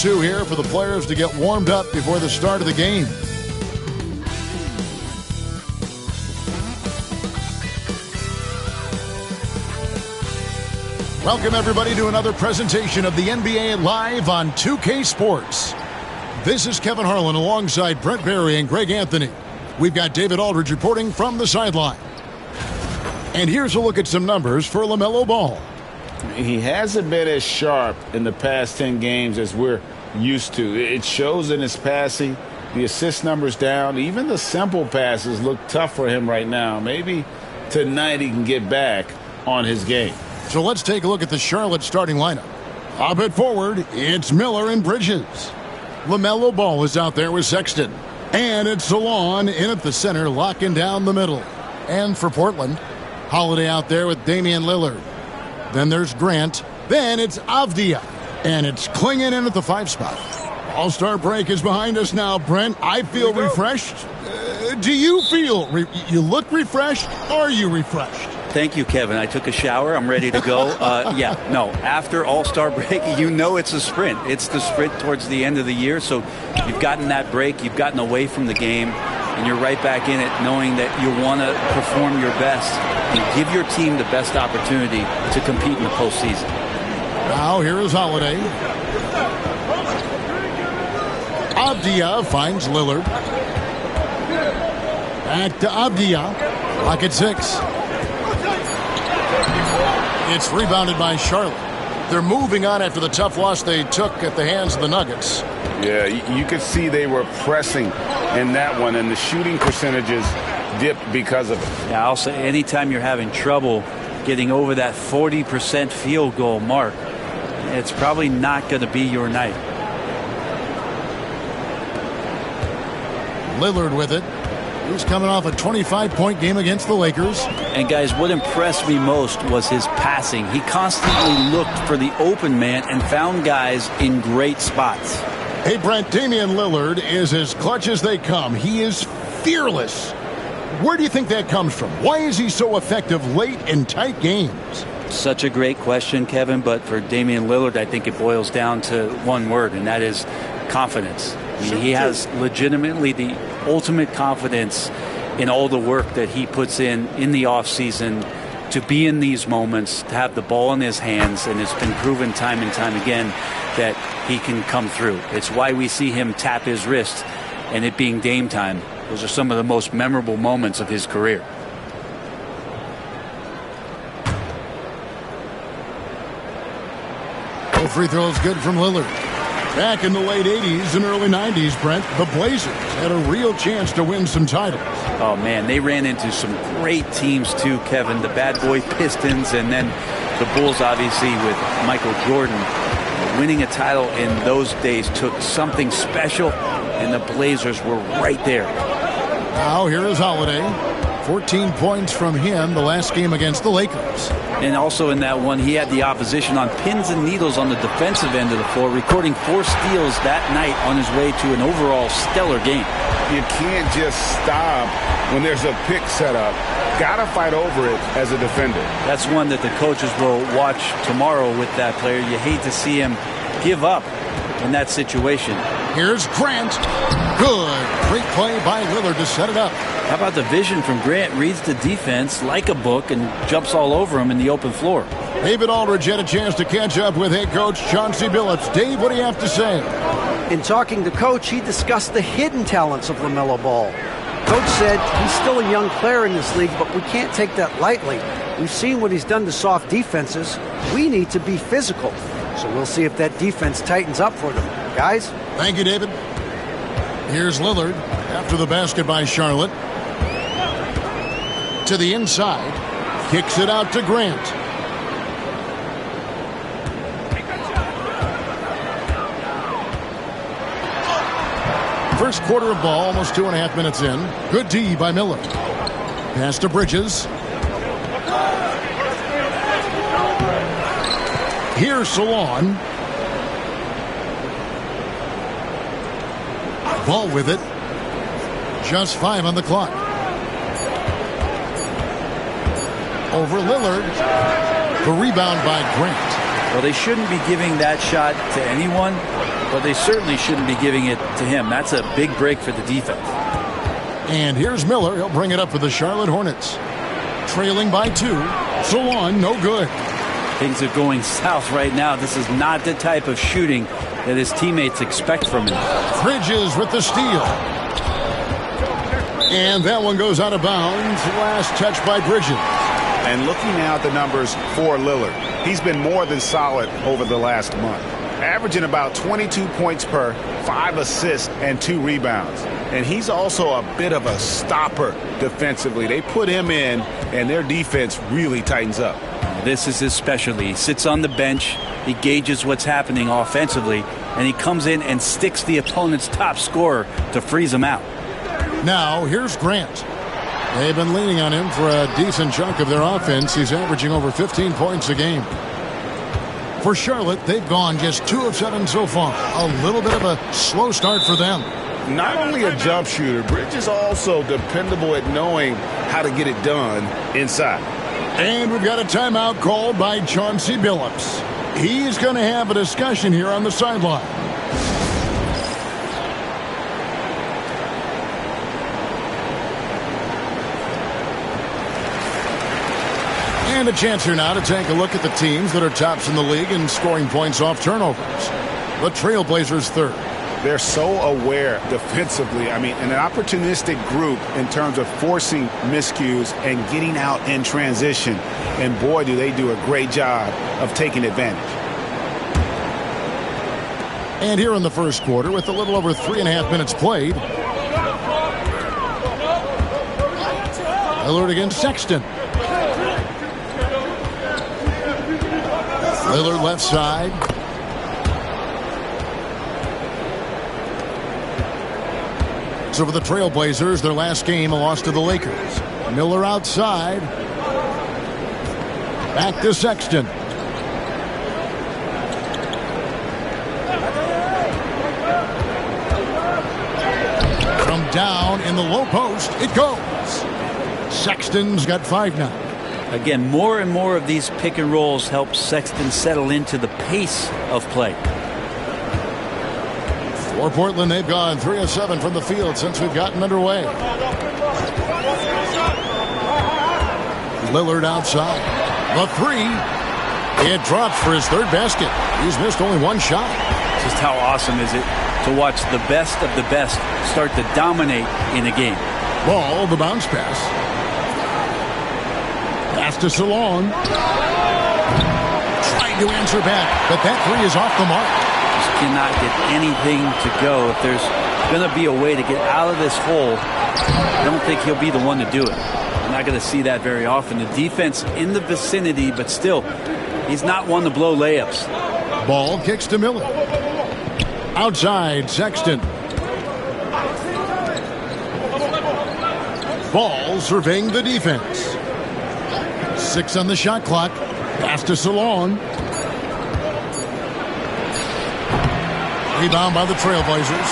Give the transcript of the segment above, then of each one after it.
2 here for the players to get warmed up before the start of the game. Welcome, everybody, to another presentation of the NBA Live on 2K Sports. This is Kevin Harlan alongside Brent Barry and Greg Anthony. We've got David Aldridge reporting from the sideline. And here's a look at some numbers for LaMelo Ball. He hasn't been as sharp in the past 10 games as we're used to. It shows in his passing. The assist numbers down. Even the simple passes look tough for him right now. Maybe tonight he can get back on his game. So let's take a look at the Charlotte starting lineup. Up at forward, it's Miller and Bridges. LaMelo Ball is out there with Sexton. And it's Salon in at the center, locking down the middle. And for Portland, Holiday out there with Damian Lillard. Then there's Grant. Then it's Avdia. And it's Klingon in at the 5 spot. All-Star break is behind us now, Brent. I feel refreshed. Do you feel? You look refreshed? Are you refreshed? Thank you, Kevin. I took a shower. I'm ready to go. After All-Star break, you know it's a sprint. It's the sprint towards the end of the year. So you've gotten that break. You've gotten away from the game. And you're right back in it knowing that you want to perform your best and give your team the best opportunity to compete in the postseason. Now here is Holiday. Avdia finds Lillard. Back to Avdia. Lock at 6. It's rebounded by Charlotte. They're moving on after the tough loss they took at the hands of the Nuggets. Yeah, you could see they were pressing in that one, and the shooting percentages dipped because of it. Yeah, I'll say anytime you're having trouble getting over that 40% field goal mark, it's probably not going to be your night. Lillard with it. He's coming off a 25-point game against the Lakers. And guys, what impressed me most was his passing. He constantly looked for the open man and found guys in great spots. Hey, Brent, Damian Lillard is as clutch as they come. He is fearless. Where do you think that comes from? Why is he so effective late in tight games? Such a great question, Kevin, but for Damian Lillard, I think it boils down to one word, and that is confidence. He has legitimately the ultimate confidence in all the work that he puts in the offseason to be in these moments, to have the ball in his hands, and it's been proven time and time again that he can come through. It's why we see him tap his wrist and it being Dame time. Those are some of the most memorable moments of his career. No free throws good from Lillard. Back in the late 80s and early 90s, Brent, the Blazers had a real chance to win some titles. Oh, man, they ran into some great teams, too, Kevin. The bad boy Pistons and then the Bulls, obviously, with Michael Jordan. Winning a title in those days took something special, and the Blazers were right there. Now, here is Holiday. 14 points from him the last game against the Lakers. And also in that one, he had the opposition on pins and needles on the defensive end of the floor, recording 4 steals that night on his way to an overall stellar game. You can't just stop when there's a pick set up. Got to fight over it as a defender. That's one that the coaches will watch tomorrow with that player. You hate to see him give up in that situation. Here's Grant. Good. Great play by Lillard to set it up. How about the vision from Grant? Reads the defense like a book and jumps all over him in the open floor. David Aldridge had a chance to catch up with head coach Chauncey Billups. Dave, what do you have to say? In talking to Coach, he discussed the hidden talents of LaMelo Ball. Coach said he's still a young player in this league, but we can't take that lightly. We've seen what he's done to soft defenses. We need to be physical. So we'll see if that defense tightens up for them. Guys? Thank you, David. Here's Lillard after the basket by Charlotte. To the inside. Kicks it out to Grant. First quarter of ball, almost 2.5 minutes in. Good D by Miller. Pass to Bridges. Here's Salon. Ball with it. Just 5 on the clock. Over Lillard. The rebound by Grant. Well, they shouldn't be giving that shot to anyone, but they certainly shouldn't be giving it to him. That's a big break for the defense. And here's Miller. He'll bring it up for the Charlotte Hornets. Trailing by 2. Salon, no good. Things are going south right now. This is not the type of shooting that his teammates expect from him. Bridges with the steal. And that one goes out of bounds. Last touch by Bridges. And looking now at the numbers for Lillard, he's been more than solid over the last month. Averaging about 22 points per, 5 assists, and 2 rebounds. And he's also a bit of a stopper defensively. They put him in, and their defense really tightens up. This is his specialty. He sits on the bench, he gauges what's happening offensively, and he comes in and sticks the opponent's top scorer to freeze him out. Now, here's Grant. They've been leaning on him for a decent chunk of their offense. He's averaging over 15 points a game. For Charlotte, they've gone just 2 of 7 so far. A little bit of a slow start for them. Not only a jump shooter, Bridges also dependable at knowing how to get it done inside. And we've got a timeout called by Chauncey Billups. He's going to have a discussion here on the sideline. And a chance here now to take a look at the teams that are tops in the league in scoring points off turnovers. The Trailblazers third. They're so aware defensively. I mean, an opportunistic group in terms of forcing miscues and getting out in transition. And boy, do they do a great job of taking advantage. And here in the first quarter, with a little over 3.5 minutes played, Lillard against Sexton. Lillard left side. So for the Trailblazers, their last game, a loss to the Lakers. Miller outside. Back to Sexton. From down in the low post, it goes. Sexton's got 5 now. Again, more and more of these pick and rolls help Sexton settle into the pace of play. For Portland, they've gone 3 of 7 from the field since we've gotten underway. Lillard outside. The 3. It drops for his 3rd basket. He's missed only 1 shot. Just how awesome is it to watch the best of the best start to dominate in a game. Ball, the bounce pass. Pass to Salon. Trying to answer back, but that 3 is off the mark. Just cannot get anything to go. If there's going to be a way to get out of this hole, I don't think he'll be the one to do it. I'm not going to see that very often. The defense in the vicinity, but still, he's not one to blow layups. Ball kicks to Miller. Outside, Sexton. Ball surveying the defense. 6 on the shot clock. Pass to Salon. Rebound by the Trailblazers.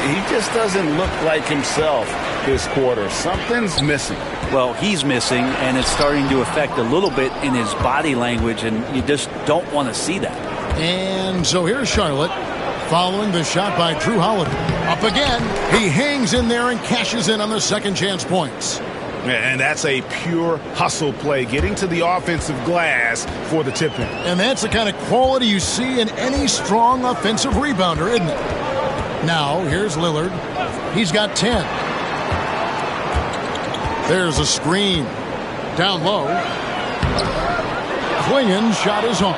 He just doesn't look like himself this quarter. Something's missing. Well, he's missing, and it's starting to affect a little bit in his body language, and you just don't want to see that. And so here's Charlotte following the shot by Drew Holiday. Up again. He hangs in there and cashes in on the second chance points. And that's a pure hustle play, getting to the offensive glass for the tip-in. And that's the kind of quality you see in any strong offensive rebounder, isn't it? Now, here's Lillard. He's got 10. There's a screen. Down low. Klingen's shot is off.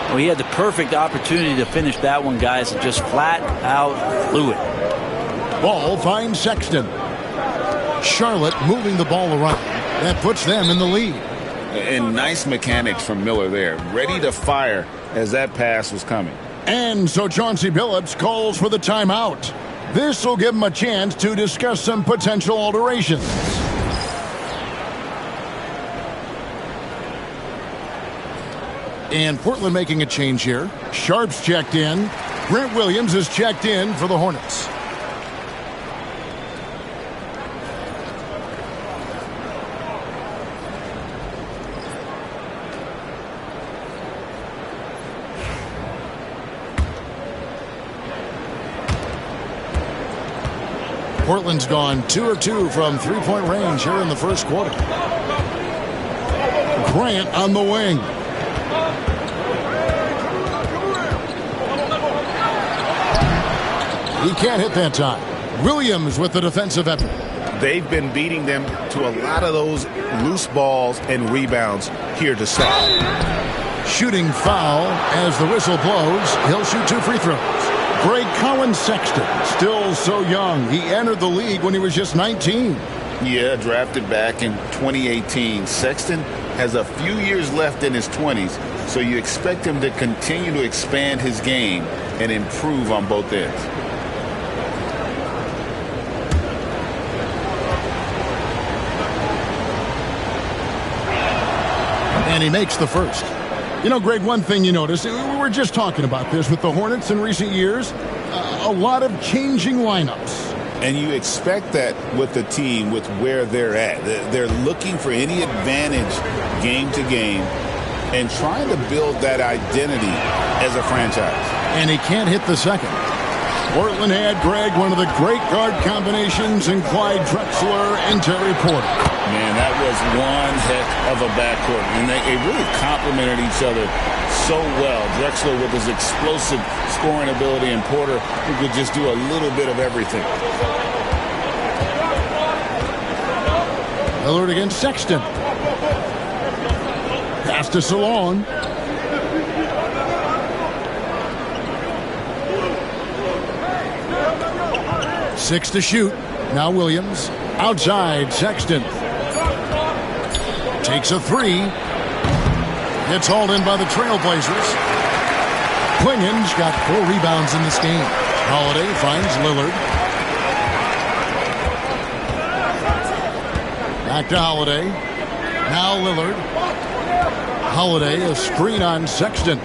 Well, he had the perfect opportunity to finish that one, guys, and just flat out blew it. Ball finds Sexton. Charlotte moving the ball around. That puts them in the lead. And nice mechanics from Miller there. Ready to fire as that pass was coming. And so Chauncey Billups calls for the timeout. This will give him a chance to discuss some potential alterations. And Portland making a change here. Sharp's checked in. Grant Williams is checked in for the Hornets. Portland's gone 2 of 2 from three-point range here in the first quarter. Grant on the wing. He can't hit that time. Williams with the defensive effort. They've been beating them to a lot of those loose balls and rebounds here to start. Shooting foul as the whistle blows. He'll shoot 2 free throws. Greg Collins Sexton, still so young. He entered the league when he was just 19. Yeah, drafted back in 2018. Sexton has a few years left in his 20s, so you expect him to continue to expand his game and improve on both ends. And he makes the first. You know, Greg, one thing you notice, we were just talking about this with the Hornets in recent years, a lot of changing lineups. And you expect that with the team, with where they're at. They're looking for any advantage game to game and trying to build that identity as a franchise. And he can't hit the second. Portland had, Greg, one of the great guard combinations in Clyde Drexler and Terry Porter. Man, that was one heck of a backcourt. And they really complemented each other so well. Drexler with his explosive scoring ability and Porter who could just do a little bit of everything. Lillard against Sexton. Pass to Salon. Six to shoot. Now Williams. Outside, Sexton. Takes a three. It's hauled in by the Trailblazers. Quinion's got 4 rebounds in this game. Holiday finds Lillard. Back to Holiday. Now Lillard. Holiday, a screen on Sexton.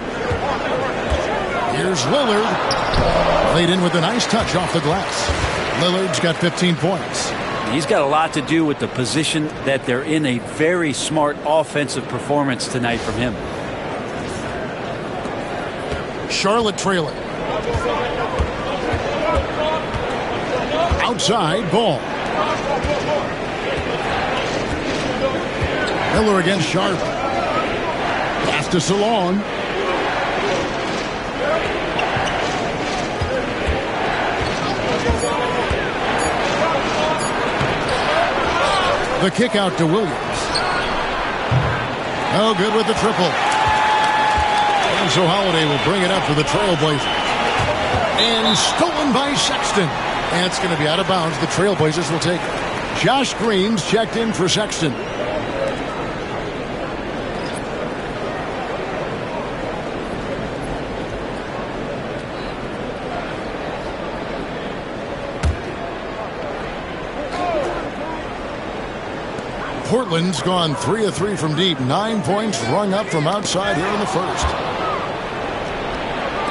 Here's Lillard. Played in with a nice touch off the glass. Lillard's got 15 points. He's got a lot to do with the position that they're in. A very smart offensive performance tonight from him. Charlotte trailing. Outside, Ball. Miller against Sharp. Pass to Salon. The kick out to Williams. Oh, good with the triple. And so Holiday will bring it up for the Trailblazers. And stolen by Sexton. And it's going to be out of bounds. The Trailblazers will take it. Josh Green's checked in for Sexton. Portland's gone 3 of 3 from deep. 9 points rung up from outside here in the first.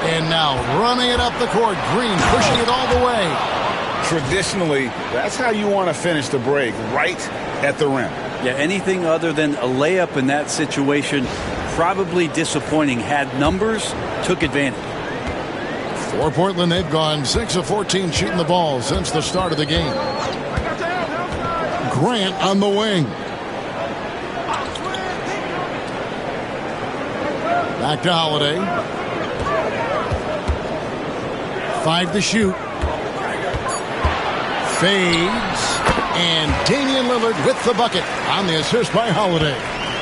And now running it up the court. Green pushing it all the way. Traditionally, that's how you want to finish the break, right at the rim. Yeah, anything other than a layup in that situation, probably disappointing. Had numbers, took advantage. For Portland, they've gone 6 of 14 shooting the ball since the start of the game. Grant on the wing. Back to Holiday. 5 to shoot. Fades. And Damian Lillard with the bucket on the assist by Holiday.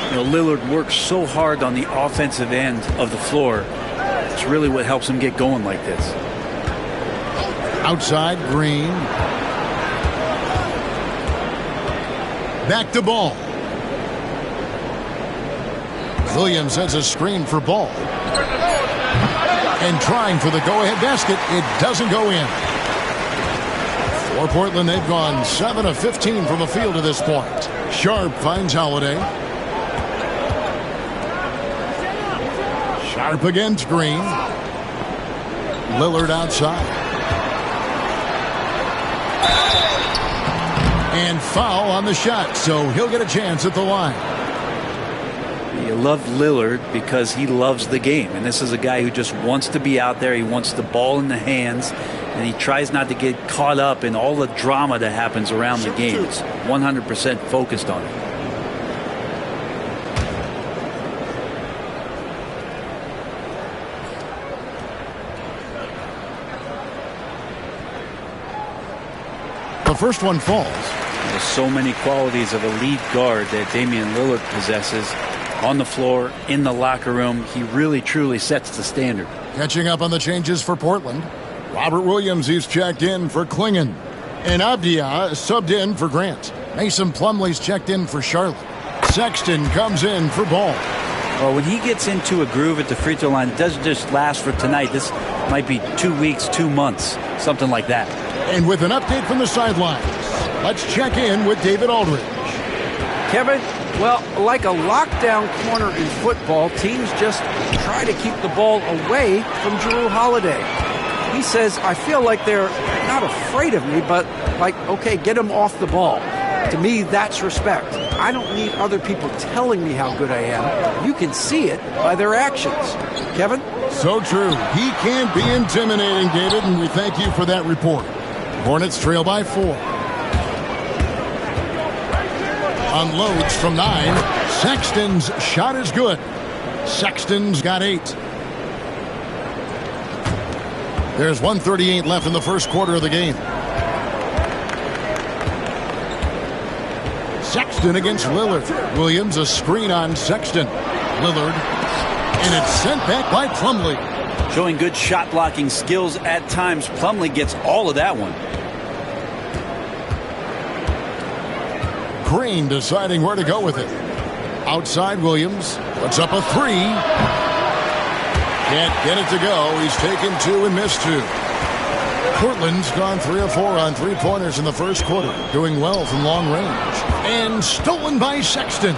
You know, Lillard works so hard on the offensive end of the floor. It's really what helps him get going like this. Outside, Green. Back to Ball. Williams sets a screen for Ball. And trying for the go-ahead basket. It doesn't go in. For Portland, they've gone 7 of 15 from the field to this point. Sharp finds Holiday. Sharp against Green. Lillard outside. And foul on the shot, so he'll get a chance at the line. You love Lillard because he loves the game. And this is a guy who just wants to be out there. He wants the ball in the hands. and he tries not to get caught up in all the drama that happens around the game. He's 100% focused on it. The first one falls. There's so many qualities of a lead guard that Damian Lillard possesses on the floor, in the locker room. He really, truly sets the standard. Catching up on the changes for Portland. Robert Williams, he's checked in for Klingon. And Avdia subbed in for Grant. Mason Plumlee's checked in for Charlotte. Sexton comes in for Ball. Well, when he gets into a groove at the free throw line, it doesn't just last for tonight. This might be 2 weeks, 2 months, something like that. And with an update from the sidelines, let's check in with David Aldridge. Kevin, well, like a lockdown corner in football, teams just try to keep the ball away from Jrue Holiday. He says, I feel like they're not afraid of me, but like, okay, get him off the ball. To me, that's respect. I don't need other people telling me how good I am. You can see it by their actions. Kevin? So true. He can be intimidating, David, and we thank you for that report. Hornets trail by 4. Unloads from 9. Sexton's shot is good. Sexton's got 8. There's 1:38 left in the first quarter of the game. Sexton against Lillard. Williams a screen on Sexton. Lillard. And it's sent back by Plumlee. Showing good shot blocking skills at times. Plumlee gets all of that one. Green deciding where to go with it. Outside Williams. Puts up a 3. Can't get it to go. He's taken 2 and missed 2. Portland's gone 3 of 4 on 3-pointers in the first quarter. Doing well from long range. And stolen by Sexton.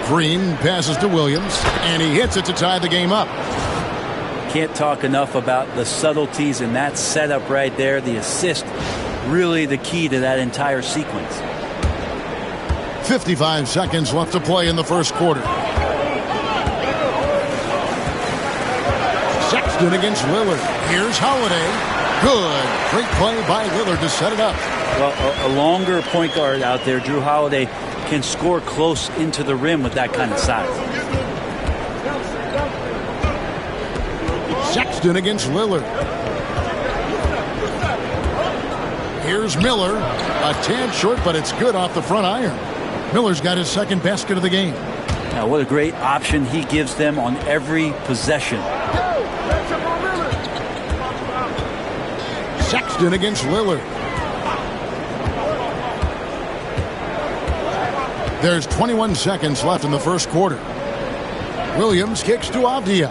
Green passes to Williams. And he hits it to tie the game up. Can't talk enough about the subtleties in that setup right there. The assist, really the key to that entire sequence. 55 seconds left to play in the first quarter. Sexton against Lillard. Here's Holiday. Good. Great play by Lillard to set it up. Well, a longer point guard out there, Jrue Holiday, can score close into the rim with that kind of size. Sexton against Lillard. Here's Miller. A tad short, but it's good off the front iron. Miller's got his second basket of the game. Now, what a great option he gives them on every possession. Sexton against Lillard. There's 21 seconds left in the first quarter. Williams kicks to Avdia.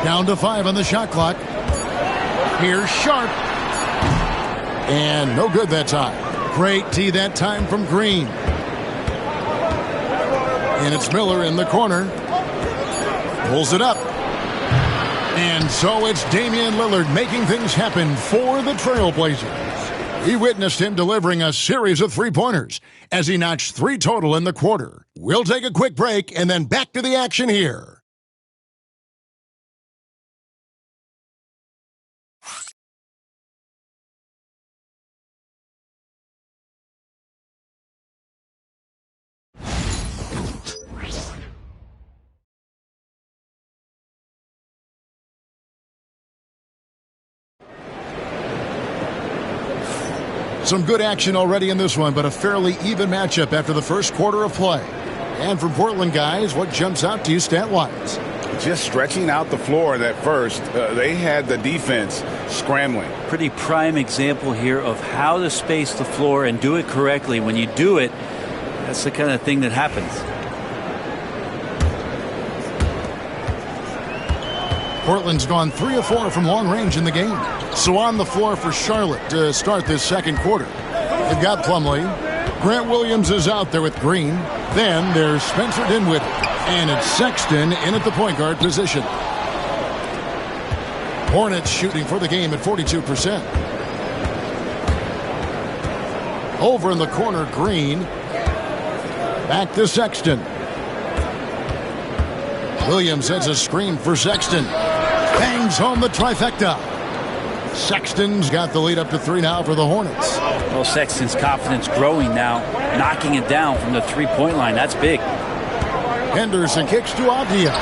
Down to 5 on the shot clock. Here's Sharp. And no good that time. Great tee that time from Green. And it's Miller in the corner. Pulls it up. And so it's Damian Lillard making things happen for the Trailblazers. He witnessed him delivering a series of 3-pointers as he notched 3 total in the quarter. We'll take a quick break and then back to the action here. Some good action already in this one, but a fairly even matchup after the first quarter of play. And from Portland, guys, what jumps out to you stat-wise? Just stretching out the floor at first. They had the defense scrambling. Pretty prime example here of how to space the floor and do it correctly. When you do it, that's the kind of thing that happens. Portland's gone 3 of 4 from long range in the game. So on the floor for Charlotte to start this second quarter. They've got Plumlee. Grant Williams is out there with Green. Then there's Spencer Dinwiddie. And it's Sexton in at the point guard position. Hornets shooting for the game at 42%. Over in the corner, Green. Back to Sexton. Williams sends a screen for Sexton. Bangs home the trifecta. Sexton's got the lead up to 3 now for the Hornets. Well, Sexton's confidence growing now, knocking it down from the three-point line. That's big. Henderson kicks to Avdia.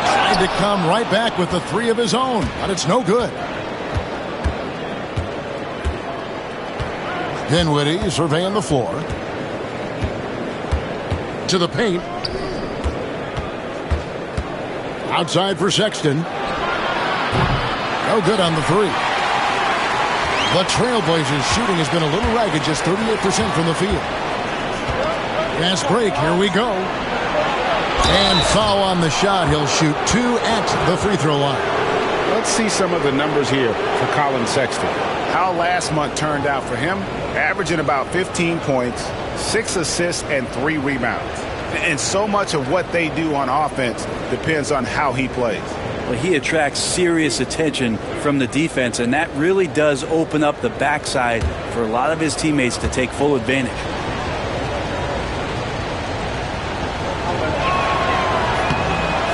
Tried to come right back with the 3 of his own, but it's no good. Dinwiddie surveying the floor. To the paint. Outside for Sexton. No good on the 3. The Trailblazers shooting has been a little ragged, just 38% from the field. Fast break, here we go. And foul on the shot. He'll shoot 2 at the free throw line. Let's see some of the numbers here for Colin Sexton. How last month turned out for him, averaging about 15 points, 6 assists, and 3 rebounds. And so much of what they do on offense depends on how he plays. Well, he attracts serious attention from the defense, and that really does open up the backside for a lot of his teammates to take full advantage.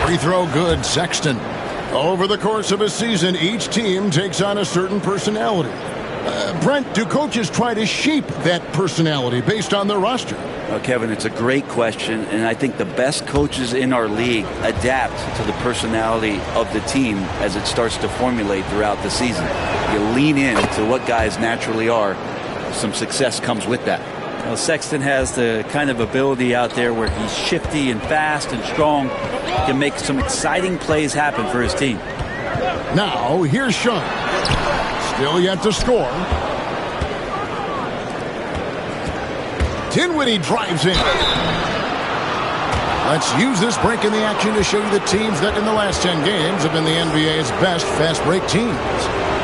Free throw good, Sexton. Over the course of a season, each team takes on a certain personality. Brent, do coaches try to shape that personality based on their roster? Well, Kevin, it's a great question, and I think the best coaches in our league adapt to the personality of the team as it starts to formulate throughout the season. You lean in to what guys naturally are. Some success comes with that. Well, Sexton has the kind of ability out there where he's shifty and fast and strong, can make some exciting plays happen for his team. Now, here's Sean. Still yet to score. Dinwiddie drives in. Let's use this break in the action to show you the teams that in the last 10 games have been the NBA's best fast break teams.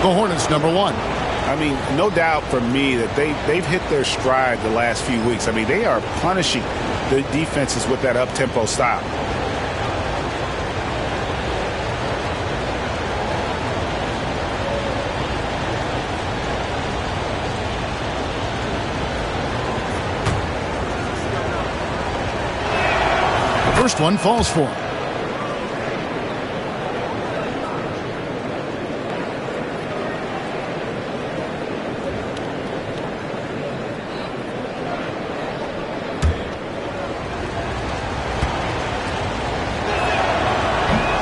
The Hornets, number 1. I mean, no doubt for me that they've hit their stride the last few weeks. I mean, they are punishing the defenses with that up-tempo style. First one falls for him.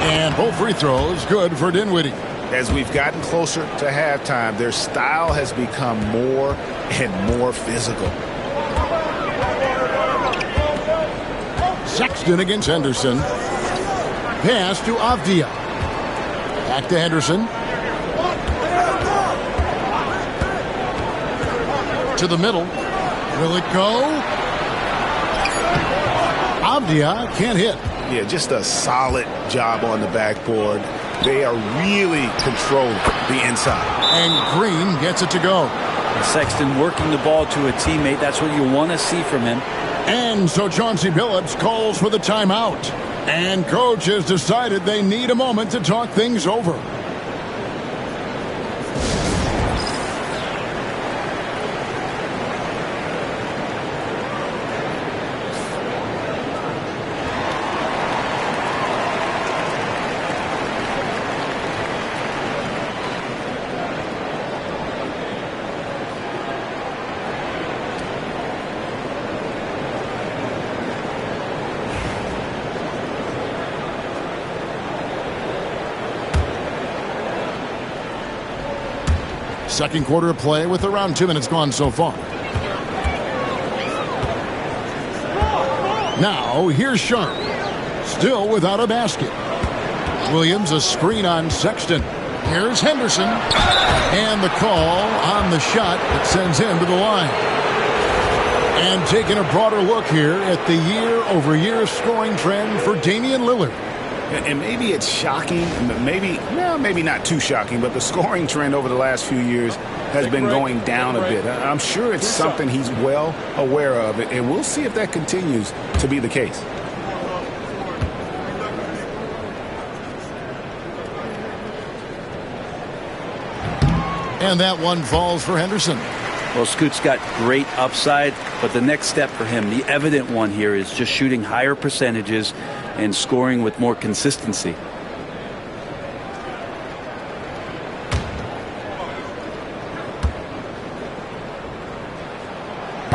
And both free throws good for Dinwiddie. As we've gotten closer to halftime, their style has become more and more physical. Sexton against Henderson. Pass to Avdia. Back to Henderson. To the middle. Will it go? Avdia can't hit. Yeah, just a solid job on the backboard. They are really controlling the inside. And Green gets it to go. Sexton working the ball to a teammate. That's what you want to see from him. And so Chauncey Billups calls for the timeout. And coach has decided they need a moment to talk things over. Second quarter of play with around 2 minutes gone so far. Now, here's Sharp. Still without a basket. Williams a screen on Sexton. Here's Henderson. And the call on the shot that sends him to the line. And taking a broader look here at the year-over-year scoring trend for Damian Lillard. And maybe it's shocking, maybe not too shocking, but the scoring trend over the last few years has been going down a bit. I'm sure it's something he's well aware of, and we'll see if that continues to be the case. And that one falls for Henderson. Well, Scoot's got great upside, but the next step for him, the evident one here, is just shooting higher percentages and scoring with more consistency.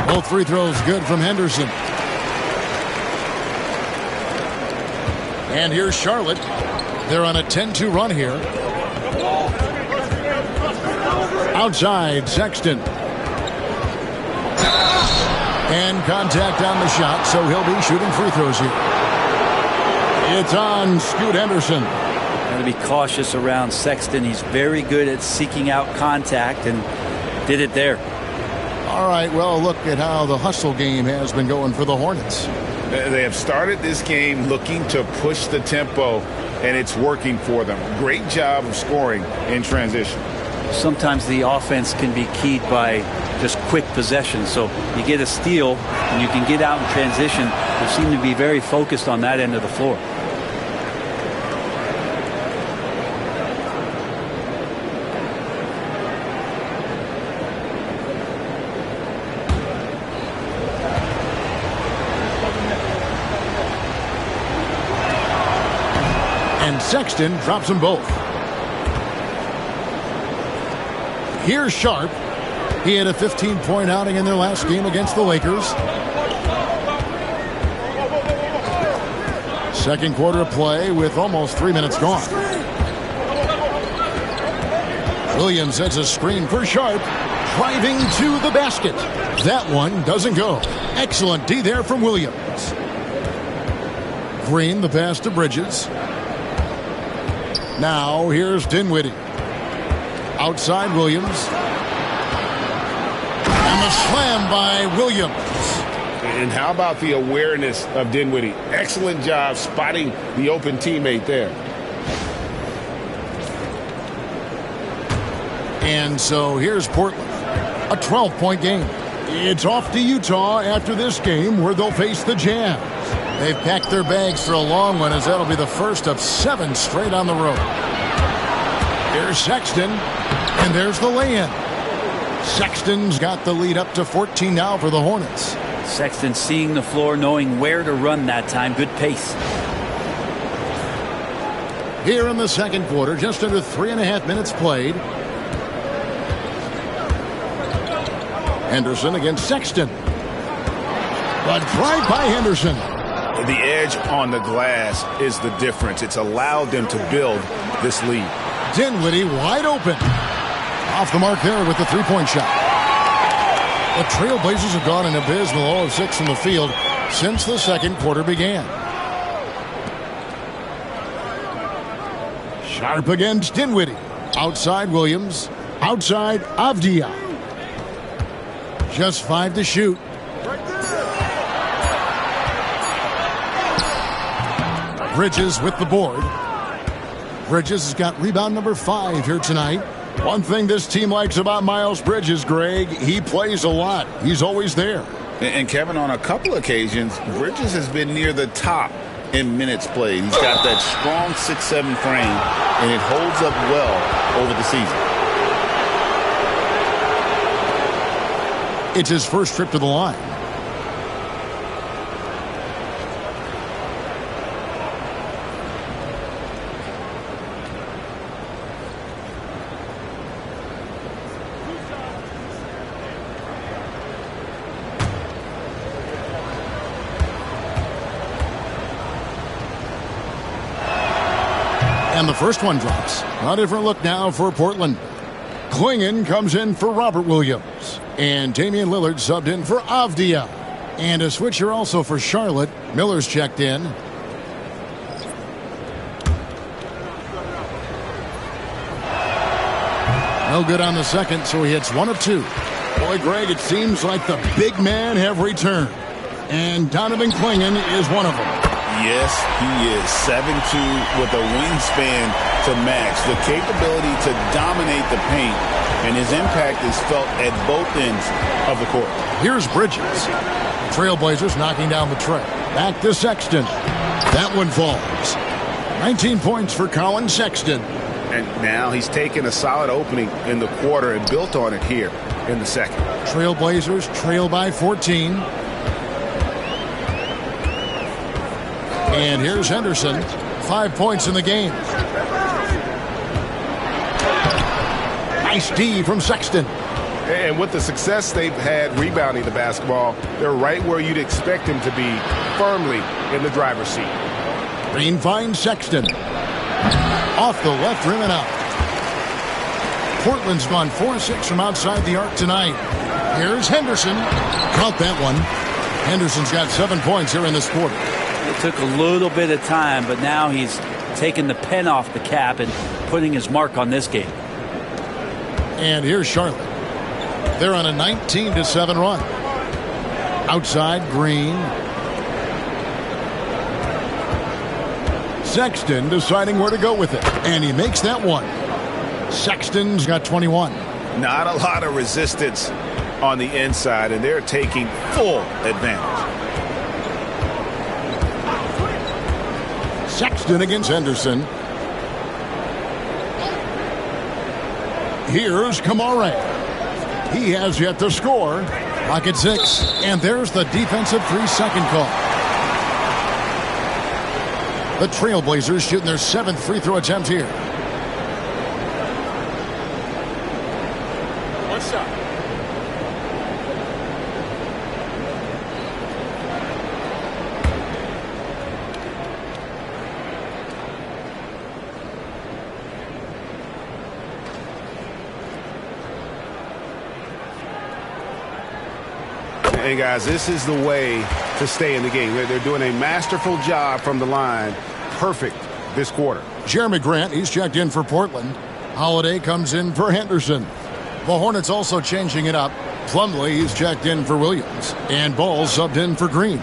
Both free throws good from Henderson. And here's Charlotte. They're on a 10-2 run here. Outside, Sexton. And contact on the shot, so he'll be shooting free throws here. It's on Scoot Henderson. Got to be cautious around Sexton. He's very good at seeking out contact and did it there. All right, well, look at how the hustle game has been going for the Hornets. They have started this game looking to push the tempo, and it's working for them. Great job of scoring in transition. Sometimes the offense can be keyed by just quick possession. So you get a steal and you can get out in transition. They seem to be very focused on that end of the floor. And Sexton drops them both. Here's Sharp. He had a 15-point outing in their last game against the Lakers. Second quarter of play with almost 3 minutes gone. Williams sets a screen for Sharp. Driving to the basket. That one doesn't go. Excellent D there from Williams. Green, the pass to Bridges. Now here's Dinwiddie. Outside Williams. And the slam by Williams. And how about the awareness of Dinwiddie? Excellent job spotting the open teammate there. And so here's Portland. A 12-point game. It's off to Utah after this game where they'll face the Jazz. They've packed their bags for a long one as that'll be the first of 7 straight on the road. Here's Sexton, and there's the lay-in. Sexton's got the lead up to 14 now for the Hornets. Sexton seeing the floor, knowing where to run that time. Good pace. Here in the second quarter, just under 3.5 minutes played. Henderson against Sexton. But right by Henderson. The edge on the glass is the difference. It's allowed them to build this lead. Dinwiddie wide open. Off the mark there with the three-point shot. The Trailblazers have gone an abysmal 0 of 6 from the field since the second quarter began. Sharp against Dinwiddie. Outside Williams. Outside Avdia. Just 5 to shoot. Bridges with the board. Bridges has got rebound number 5 here tonight. One thing this team likes about Miles Bridges, Greg, he plays a lot. He's always there. And Kevin, on a couple occasions, Bridges has been near the top in minutes played. He's got that strong 6'7" frame, and it holds up well over the season. It's his first trip to the line. And the first one drops. A different look now for Portland. Klingon comes in for Robert Williams. And Damian Lillard subbed in for Avdia. And a switcher also for Charlotte. Miller's checked in. No good on the second, so he hits 1 of 2. Boy, Greg, it seems like the big men have returned. And Donovan Klingon is one of them. Yes, he is 7'2" with a wingspan to match. The capability to dominate the paint, and his impact is felt at both ends of the court. Here's Bridges. Trailblazers knocking down the tray. Back to Sexton. That one falls. 19 points for Colin Sexton. And now he's taken a solid opening in the quarter and built on it here in the second. Trailblazers trail by 14. And here's Henderson. 5 points in the game. Nice D from Sexton. And with the success they've had rebounding the basketball, they're right where you'd expect them to be, firmly in the driver's seat. Green finds Sexton. Off the left rim and out. Portland's gone 4-6 from outside the arc tonight. Here's Henderson. Count that one. Henderson's got 7 points here in this quarter. It took a little bit of time, but now he's taking the pen off the cap and putting his mark on this game. And here's Charlotte. They're on a 19-7 run. Outside, Green. Sexton deciding where to go with it. And he makes that one. Sexton's got 21. Not a lot of resistance on the inside, and they're taking full advantage. Sexton against Henderson. Here's Kamara. He has yet to score. Clock at 6. And there's the defensive 3-second call. The Trailblazers shooting their 7th free throw attempt here. One shot. Hey, guys, this is the way to stay in the game. They're doing a masterful job from the line. Perfect this quarter. Jeremy Grant, he's checked in for Portland. Holiday comes in for Henderson. The Hornets also changing it up. Plumlee, he's checked in for Williams. And Ball subbed in for Green.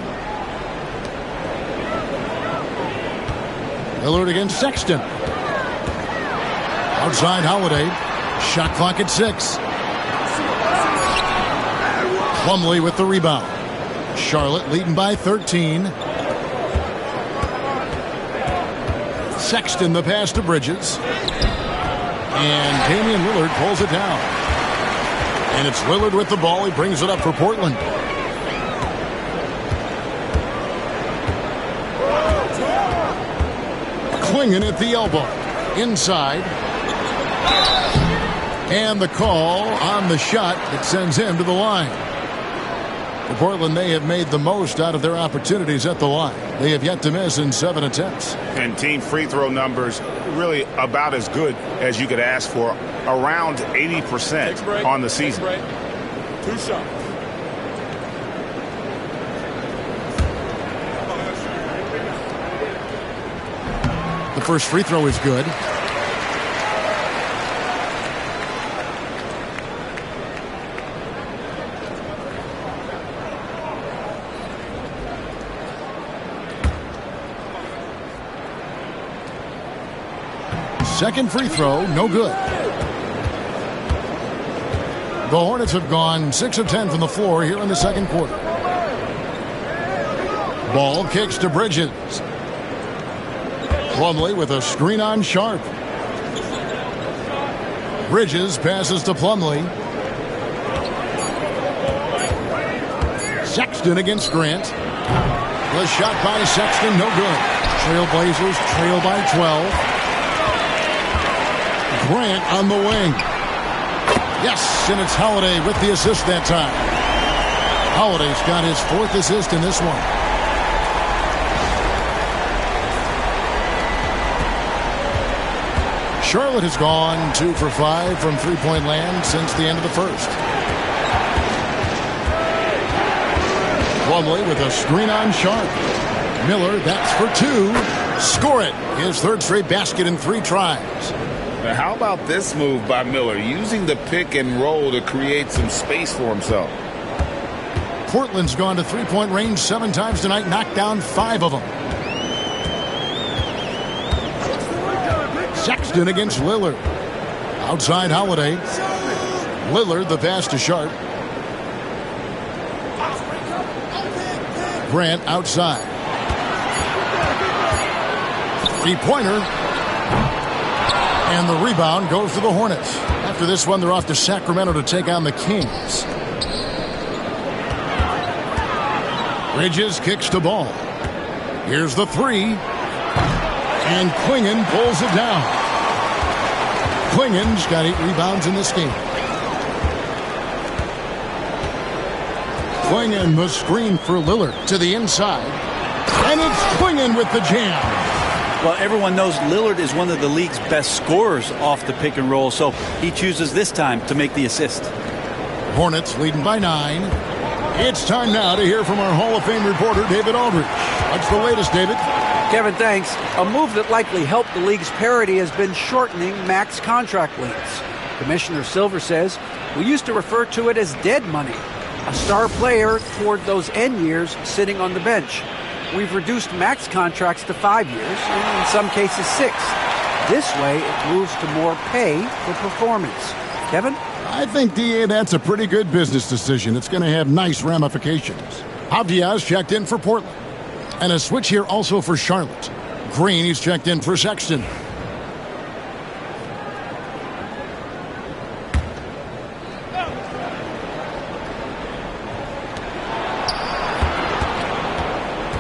Lillard against Sexton. Outside Holiday. Shot clock at 6. Plumlee with the rebound. Charlotte leading by 13. Sexton the pass to Bridges. And Damian Lillard pulls it down. And it's Lillard with the ball. He brings it up for Portland. Clingan at the elbow. Inside. And the call on the shot that sends him to the line. For Portland, they have made the most out of their opportunities at the line. They have yet to miss in 7 attempts. And team free throw numbers really about as good as you could ask for. Around 80% on the season. 2 shots. The first free throw is good. Second free throw, no good. The Hornets have gone 6 of 10 from the floor here in the second quarter. Ball kicks to Bridges. Plumlee with a screen on Sharp. Bridges passes to Plumlee. Sexton against Grant. The shot by Sexton, no good. Trailblazers trail by 12. Grant on the wing. Yes, and it's Holiday with the assist that time. Holiday's got his 4th assist in this one. Charlotte has gone 2 for 5 from three-point land since the end of the first. Plumlee with a screen on Sharp. Miller, that's for 2. Score it. His 3rd straight basket in 3 tries. How about this move by Miller, using the pick and roll to create some space for himself? Portland's gone to three-point range 7 times tonight, knocked down 5 of them. Sexton against Lillard. Outside Holiday. Lillard, the pass to Sharp. Grant outside. Three-pointer. And the rebound goes to the Hornets. After this one, they're off to Sacramento to take on the Kings. Bridges kicks to Ball. Here's the 3. And Clingan pulls it down. Clingan's got 8 rebounds in this game. Klingon, the screen for Lillard to the inside. And it's Klingon with the jam. Well, everyone knows Lillard is one of the league's best scorers off the pick and roll, so he chooses this time to make the assist. Hornets leading by 9. It's time now to hear from our Hall of Fame reporter, David Aldridge. What's the latest, David? Kevin, thanks. A move that likely helped the league's parity has been shortening max contract lengths. Commissioner Silver says we used to refer to it as dead money, a star player toward those end years sitting on the bench. We've reduced max contracts to 5 years, and in some cases 6. This way, it moves to more pay for performance. Kevin? I think, DA, that's a pretty good business decision. It's going to have nice ramifications. Avdia's checked in for Portland. And a switch here also for Charlotte. Green, he's checked in for Sexton.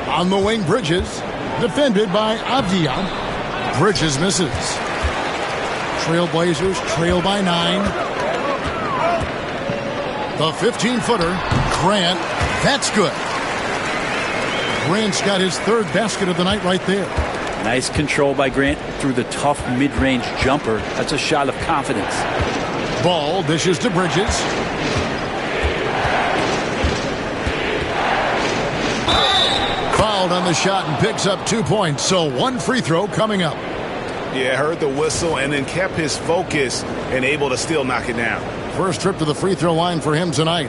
On the wing, Bridges. Defended by Avdia. Bridges misses. Trailblazers trail by 9. The 15-footer, Grant. That's good. Grant's got his 3rd basket of the night right there. Nice control by Grant through the tough mid-range jumper. That's a shot of confidence. Ball dishes to Bridges. Fouled on the shot and picks up 2 points. So 1 free throw coming up. Yeah, heard the whistle and then kept his focus and able to still knock it down. First trip to the free throw line for him tonight.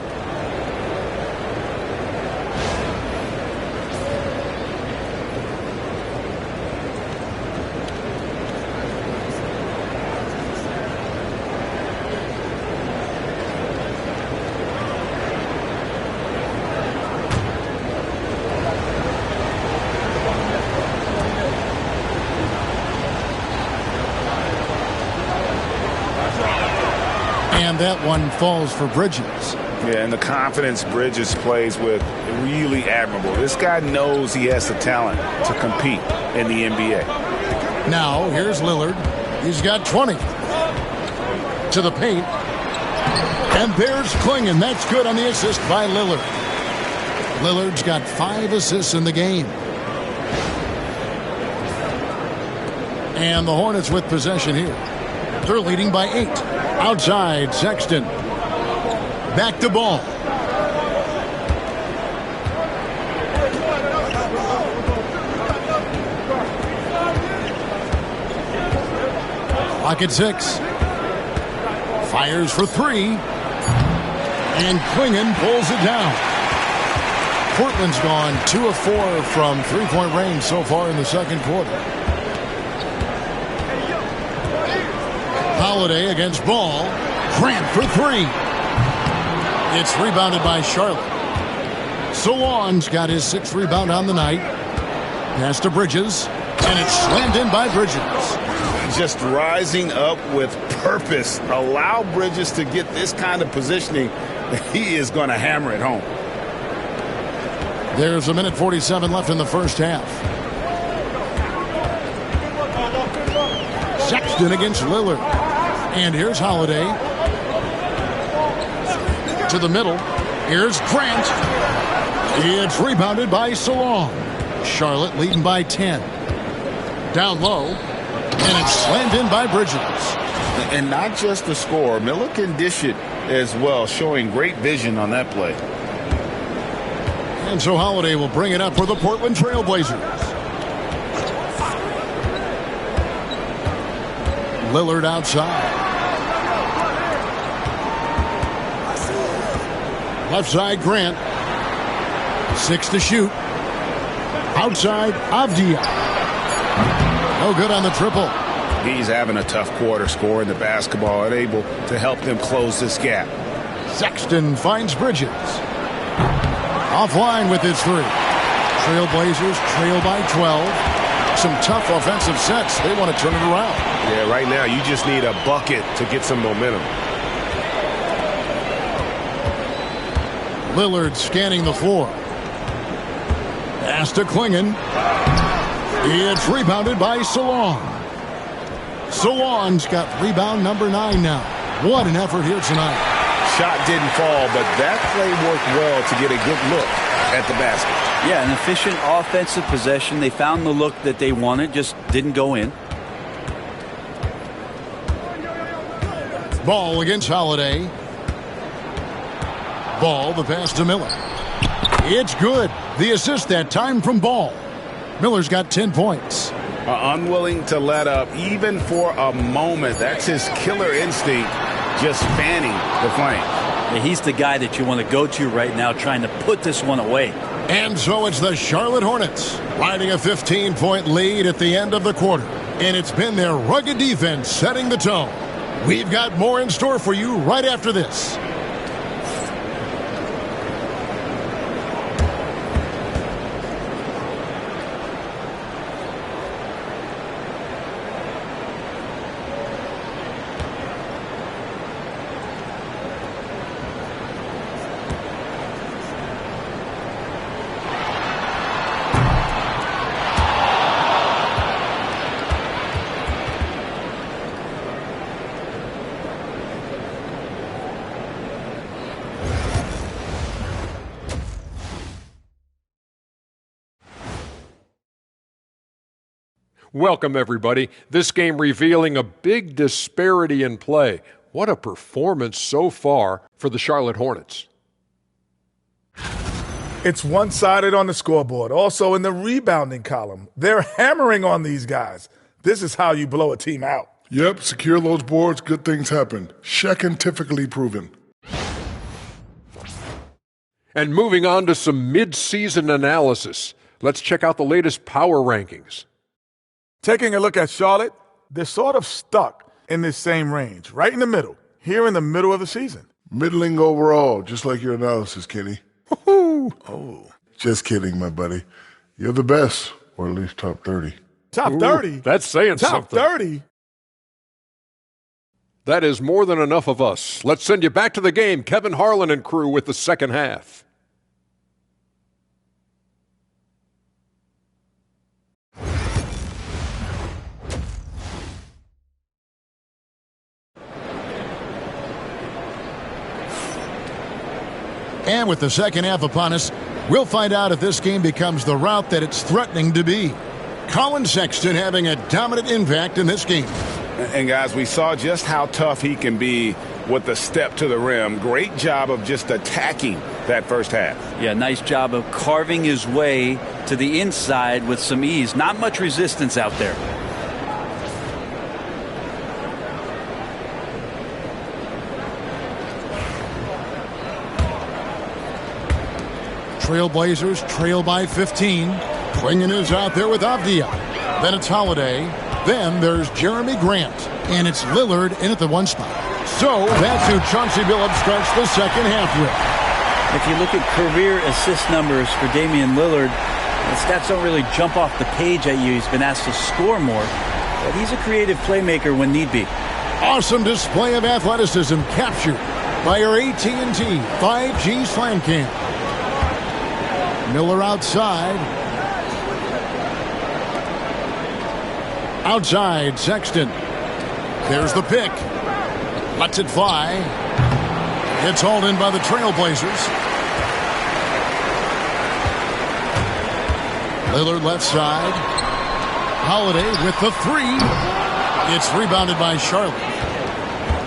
And that one falls for Bridges. Yeah, and the confidence Bridges plays with, really admirable. This guy knows he has the talent to compete in the NBA. Now, here's Lillard. He's got 20. To the paint. And there's Klingon. That's good on the assist by Lillard. Lillard's got 5 assists in the game. And the Hornets with possession here. They're leading by 8. Outside, Sexton. Back to Ball. Clock at 6. Fires for 3. And Klingon pulls it down. Portland's gone 2 of 4 from three-point range so far in the second quarter. Holiday against Ball. Grant for 3. It's rebounded by Charlotte. Solon's got his 6th rebound on the night. Pass to Bridges. And it's slammed in by Bridges. Just rising up with purpose. Allow Bridges to get this kind of positioning. He is going to hammer it home. There's 1:47 left in the first half. Sexton against Lillard. And here's Holiday. To the middle. Here's Grant. It's rebounded by Solon. Charlotte leading by 10. Down low. And it's slammed in by Bridges. And not just the score. Miller can dish it as well, showing great vision on that play. And so Holiday will bring it up for the Portland Trailblazers. Lillard outside. Left side, Grant. 6 to shoot. Outside, Avdia. No good on the triple. He's having a tough quarter, scoring the basketball and able to help them close this gap. Sexton finds Bridges. Offline with his 3. Trailblazers trail by 12. Some tough offensive sets. They want to turn it around. Yeah, right now you just need a bucket to get some momentum. Lillard scanning the floor. Pass to Klingon. It's rebounded by Solon. Solon's got rebound number 9 now. What an effort here tonight. shot didn't fall, but that play worked well to get a good look at the basket. Yeah, an efficient offensive possession. They found the look that they wanted, just didn't go in. Ball against Holiday. Ball, the pass to Miller. It's good. The assist that time from Ball. Miller's got 10 points. Unwilling to let up, even for a moment. That's his killer instinct, just fanning the flame. Yeah, he's the guy that you want to go to right now, trying to put this one away. And so it's the Charlotte Hornets riding a 15-point lead at the end of the quarter. And it's been their rugged defense setting the tone. We've got more in store for you right after this. Welcome, everybody. This game revealing a big disparity in play. What a performance so far for the Charlotte Hornets. It's one-sided on the scoreboard. Also in the rebounding column, they're hammering on these guys. This is how you blow a team out. Yep, secure those boards, good things happen. Scientifically proven. And moving on to some mid-season analysis. Let's check out the latest power rankings. Taking a look at Charlotte, they're sort of stuck in this same range, right in the middle, here in the middle of the season. Middling overall, just like your analysis, Kenny. Oh. Just kidding, my buddy. You're the best, or at least top 30. Top 30? That's saying top something. Top 30? That is more than enough of us. Let's send you back to the game, Kevin Harlan and crew with the second half. And with the second half upon us, we'll find out if this game becomes the route that it's threatening to be. Colin Sexton having a dominant impact in this game. And guys, we saw just how tough he can be with the step to the rim. Great job of just attacking that first half. Yeah, nice job of carving his way to the inside with some ease. Not much resistance out there. Trailblazers trail by 15. Quingen is out there with Avdia. Then it's Holiday. Then there's Jeremy Grant. And it's Lillard in at the one spot. So that's who Chauncey Billups starts the second half with. If you look at career assist numbers for Damian Lillard, the stats don't really jump off the page at you. He's been asked to score more, but he's a creative playmaker when need be. Awesome display of athleticism captured by our AT&T 5G Slam Cam. Miller outside. Outside, Sexton. There's the pick. Lets it fly. It's hauled in by the Trailblazers. Lillard left side. Holiday with the three. It's rebounded by Charlotte.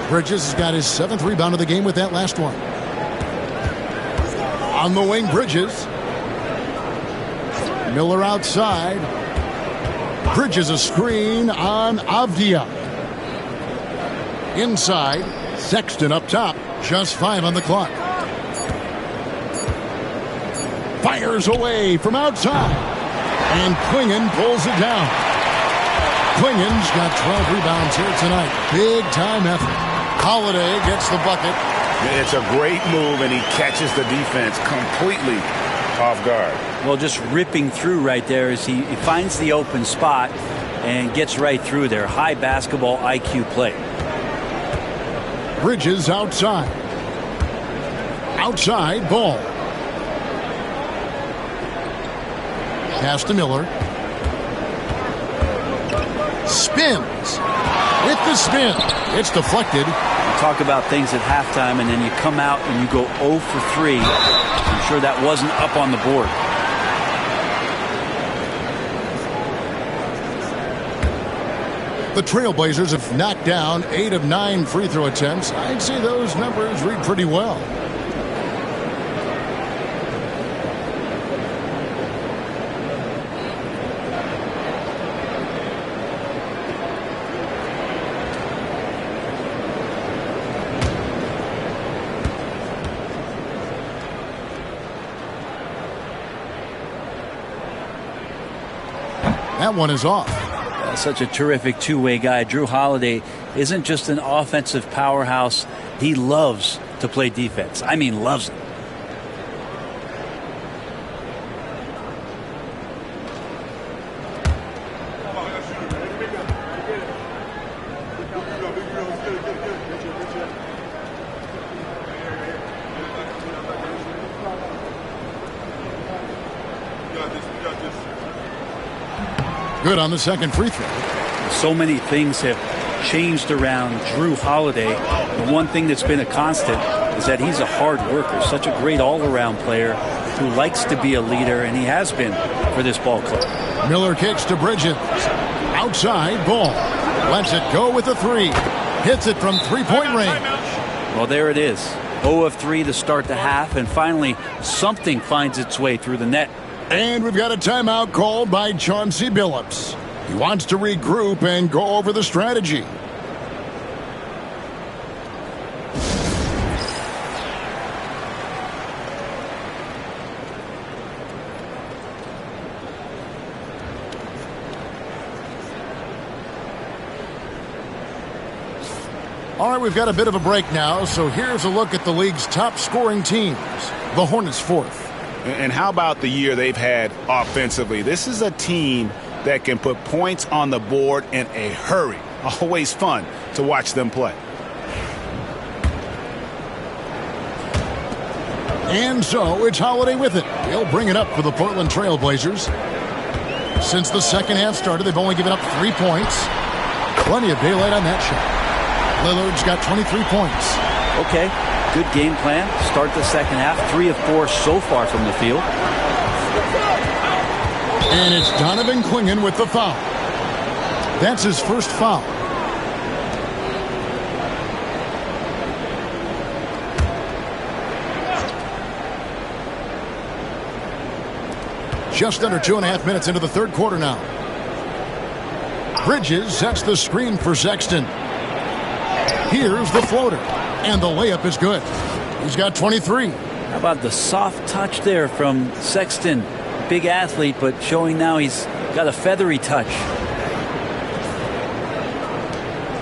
Bridges has got his 7th rebound of the game with that last one. On the wing, Bridges. Miller outside. Bridges a screen on Avdia. Inside, Sexton up top. Just 5 on the clock. Fires away from outside. And Quingen pulls it down. Quingen's got 12 rebounds here tonight. Big time effort. Holiday gets the bucket. It's a great move, and he catches the defense completely off guard. Well, just ripping through right there as he finds the open spot and gets right through there. High basketball IQ play. Bridges outside. Outside, Ball. Pass to Miller. Spins. With the spin. It's deflected. talk about things at halftime, and then you come out and you go 0 for 3. I'm sure that wasn't up on the board. The Trailblazers have knocked down 8 of 9 free throw attempts. I'd say those numbers read pretty well. That one is off. Such a terrific two-way guy. Drew Holiday isn't just an offensive powerhouse. He loves to play defense. I mean, loves it. Good on the second free throw. So many things have changed around Drew Holiday. The one thing that's been a constant is that he's a hard worker, such a great all-around player who likes to be a leader, and he has been for this ball club. Miller kicks to Bridges. Outside, Ball. Lets it go with a 3. Hits it from three-point range. Well, there it is. 0 of 3 to start the half, and finally something finds its way through the net. And we've got a timeout called by Chauncey Billups. He wants to regroup and go over the strategy. All right, we've got a bit of a break now, so here's a look at the league's top scoring teams. The Hornets 4th. And how about the year they've had offensively? This is a team that can put points on the board in a hurry. Always fun to watch them play. And so it's Holiday with it. He'll bring it up for the Portland Trailblazers. Since the second half started, they've only given up 3 points. Plenty of daylight on that shot. Lillard's got 23 points. Okay. Good game plan. Start the second half. 3 of 4 so far from the field. And it's Donovan Clingan with the foul. That's his first foul. Just under 2.5 minutes into the third quarter now. Bridges sets the screen for Sexton. Here's the floater. And the layup is good. He's got 23. How about the soft touch there from Sexton? Big athlete, but showing now he's got a feathery touch.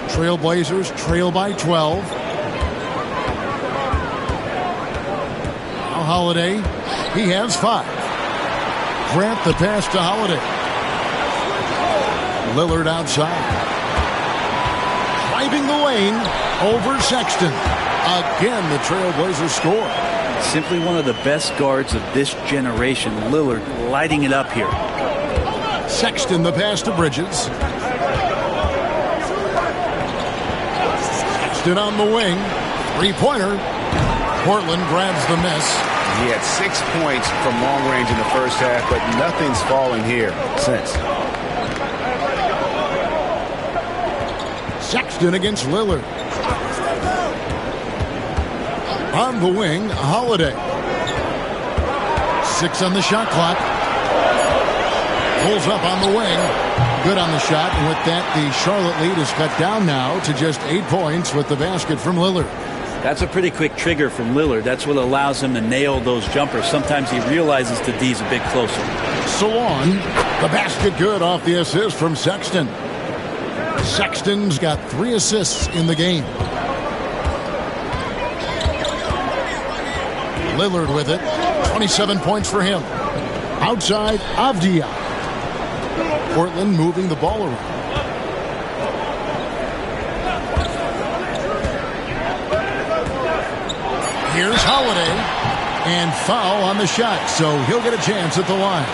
Trailblazers trail by 12. Now Holiday. He has 5. Grant the pass to Holiday. Lillard outside. Driving the lane over Sexton. Again, the Trailblazers score. Simply one of the best guards of this generation. Lillard lighting it up here. Sexton the pass to Bridges. Sexton on the wing. 3-pointer. Portland grabs the miss. He had 6 points from long range in the first half, but nothing's fallen here since. Sexton against Lillard. On the wing, Holiday. 6 on the shot clock. Pulls up on the wing. Good on the shot, and with that, the Charlotte lead is cut down now to just 8 points with the basket from Lillard. That's a pretty quick trigger from Lillard. That's what allows him to nail those jumpers. Sometimes he realizes the D's a bit closer. Salon, the basket good off the assist from Sexton. Sexton's got 3 assists in the game. Lillard with it. 27 points for him. Outside, Avdia. Portland moving the ball around. Here's Holiday. And foul on the shot, so he'll get a chance at the line.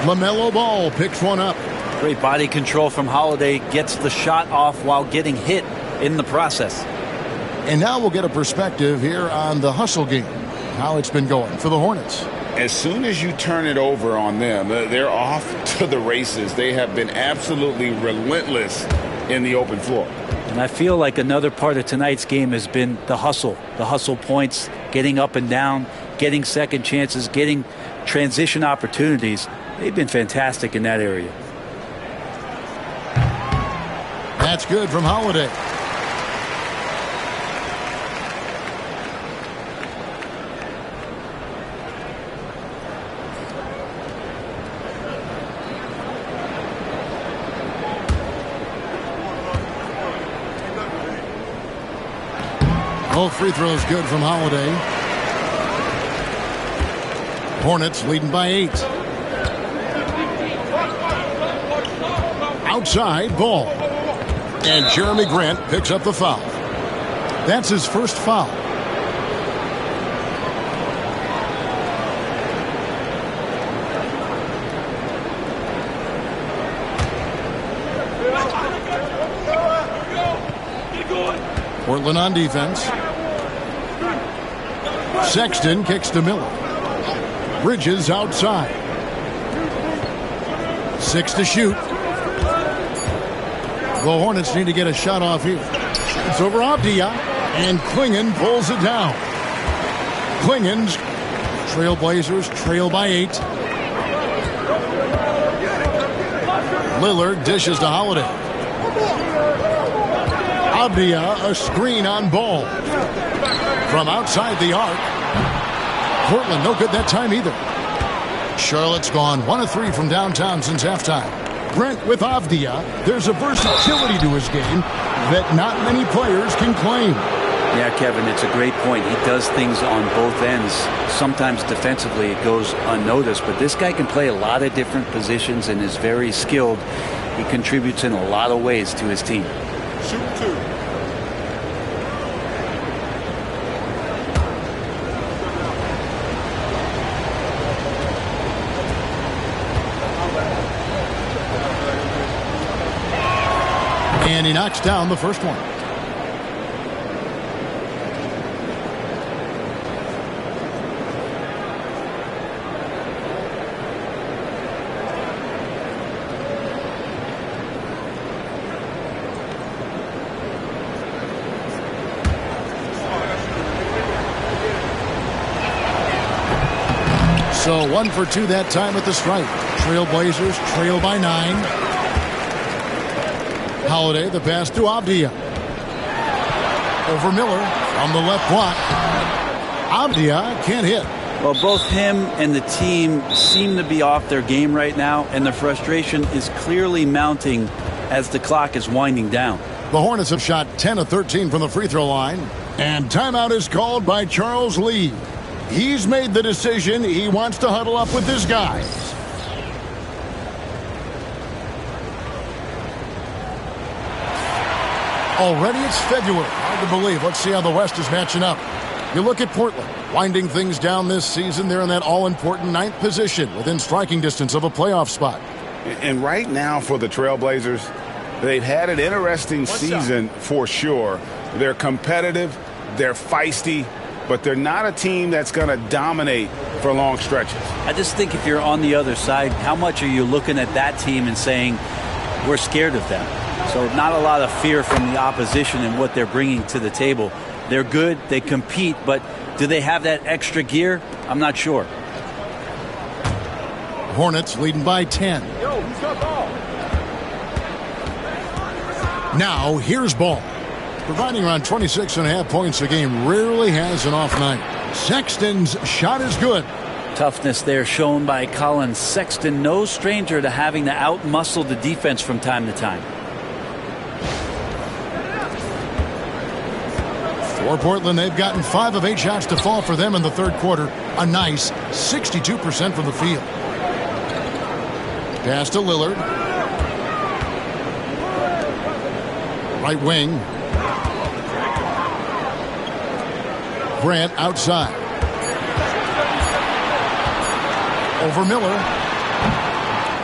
LaMelo Ball picks one up. Great body control from Holiday. Gets the shot off while getting hit in the process. And now we'll get a perspective here on the hustle game, how it's been going for the Hornets. As soon as you turn it over on them, they're off to the races. They have been absolutely relentless in the open floor. And I feel like another part of tonight's game has been the hustle points, getting up and down, getting second chances, getting transition opportunities. They've been fantastic in that area. That's good from Holiday. Both free throws good from Holiday. Hornets leading by 8. Outside, Ball. And Jeremy Grant picks up the foul. That's his first foul. Portland on defense. Sexton kicks to Miller. Bridges outside. 6 to shoot. The Hornets need to get a shot off here. It's over Abdia, and Klingon pulls it down. Klingon's Trailblazers trail by 8. Lillard dishes to Holiday. Abdia, a screen on Ball. From outside the arc. Portland no good that time either. Charlotte's gone 1 of 3 from downtown since halftime. Brent with Avdia. There's a versatility to his game that not many players can claim. Yeah, Kevin, it's a great point. He does things on both ends. Sometimes defensively it goes unnoticed, but this guy can play a lot of different positions and is very skilled. He contributes in a lot of ways to his team. Shoot 2. And he knocks down the first one. So 1 for 2 that time at the stripe. Trailblazers trail by 9. Holiday, the pass to Abdia. Over Miller on the left block. Abdia can't hit. Well, both him and the team seem to be off their game right now, and the frustration is clearly mounting as the clock is winding down. The Hornets have shot 10 of 13 from the free throw line, and timeout is called by Charles Lee. He's made the decision he wants to huddle up with his guys. Already it's February. Hard to believe. Let's see how the West is matching up. You look at Portland, winding things down this season. They're in that all-important 9th position within striking distance of a playoff spot. And right now for the Trailblazers, they've had an interesting season for sure. They're competitive, they're feisty, but they're not a team that's going to dominate for long stretches. I just think if you're on the other side, how much are you looking at that team and saying, we're scared of them? So not a lot of fear from the opposition and what they're bringing to the table. They're good, they compete, but do they have that extra gear? I'm not sure. Hornets leading by 10. Yo, who's got ball? Now here's Ball. Providing around 26.5 points a game, rarely has an off night. Sexton's shot is good. Toughness there shown by Colin Sexton. No stranger to having to outmuscle the defense from time to time. For Portland, they've gotten 5 of 8 shots to fall for them in the third quarter. A nice 62% from the field. Pass to Lillard. Right wing. Grant outside. Over Miller.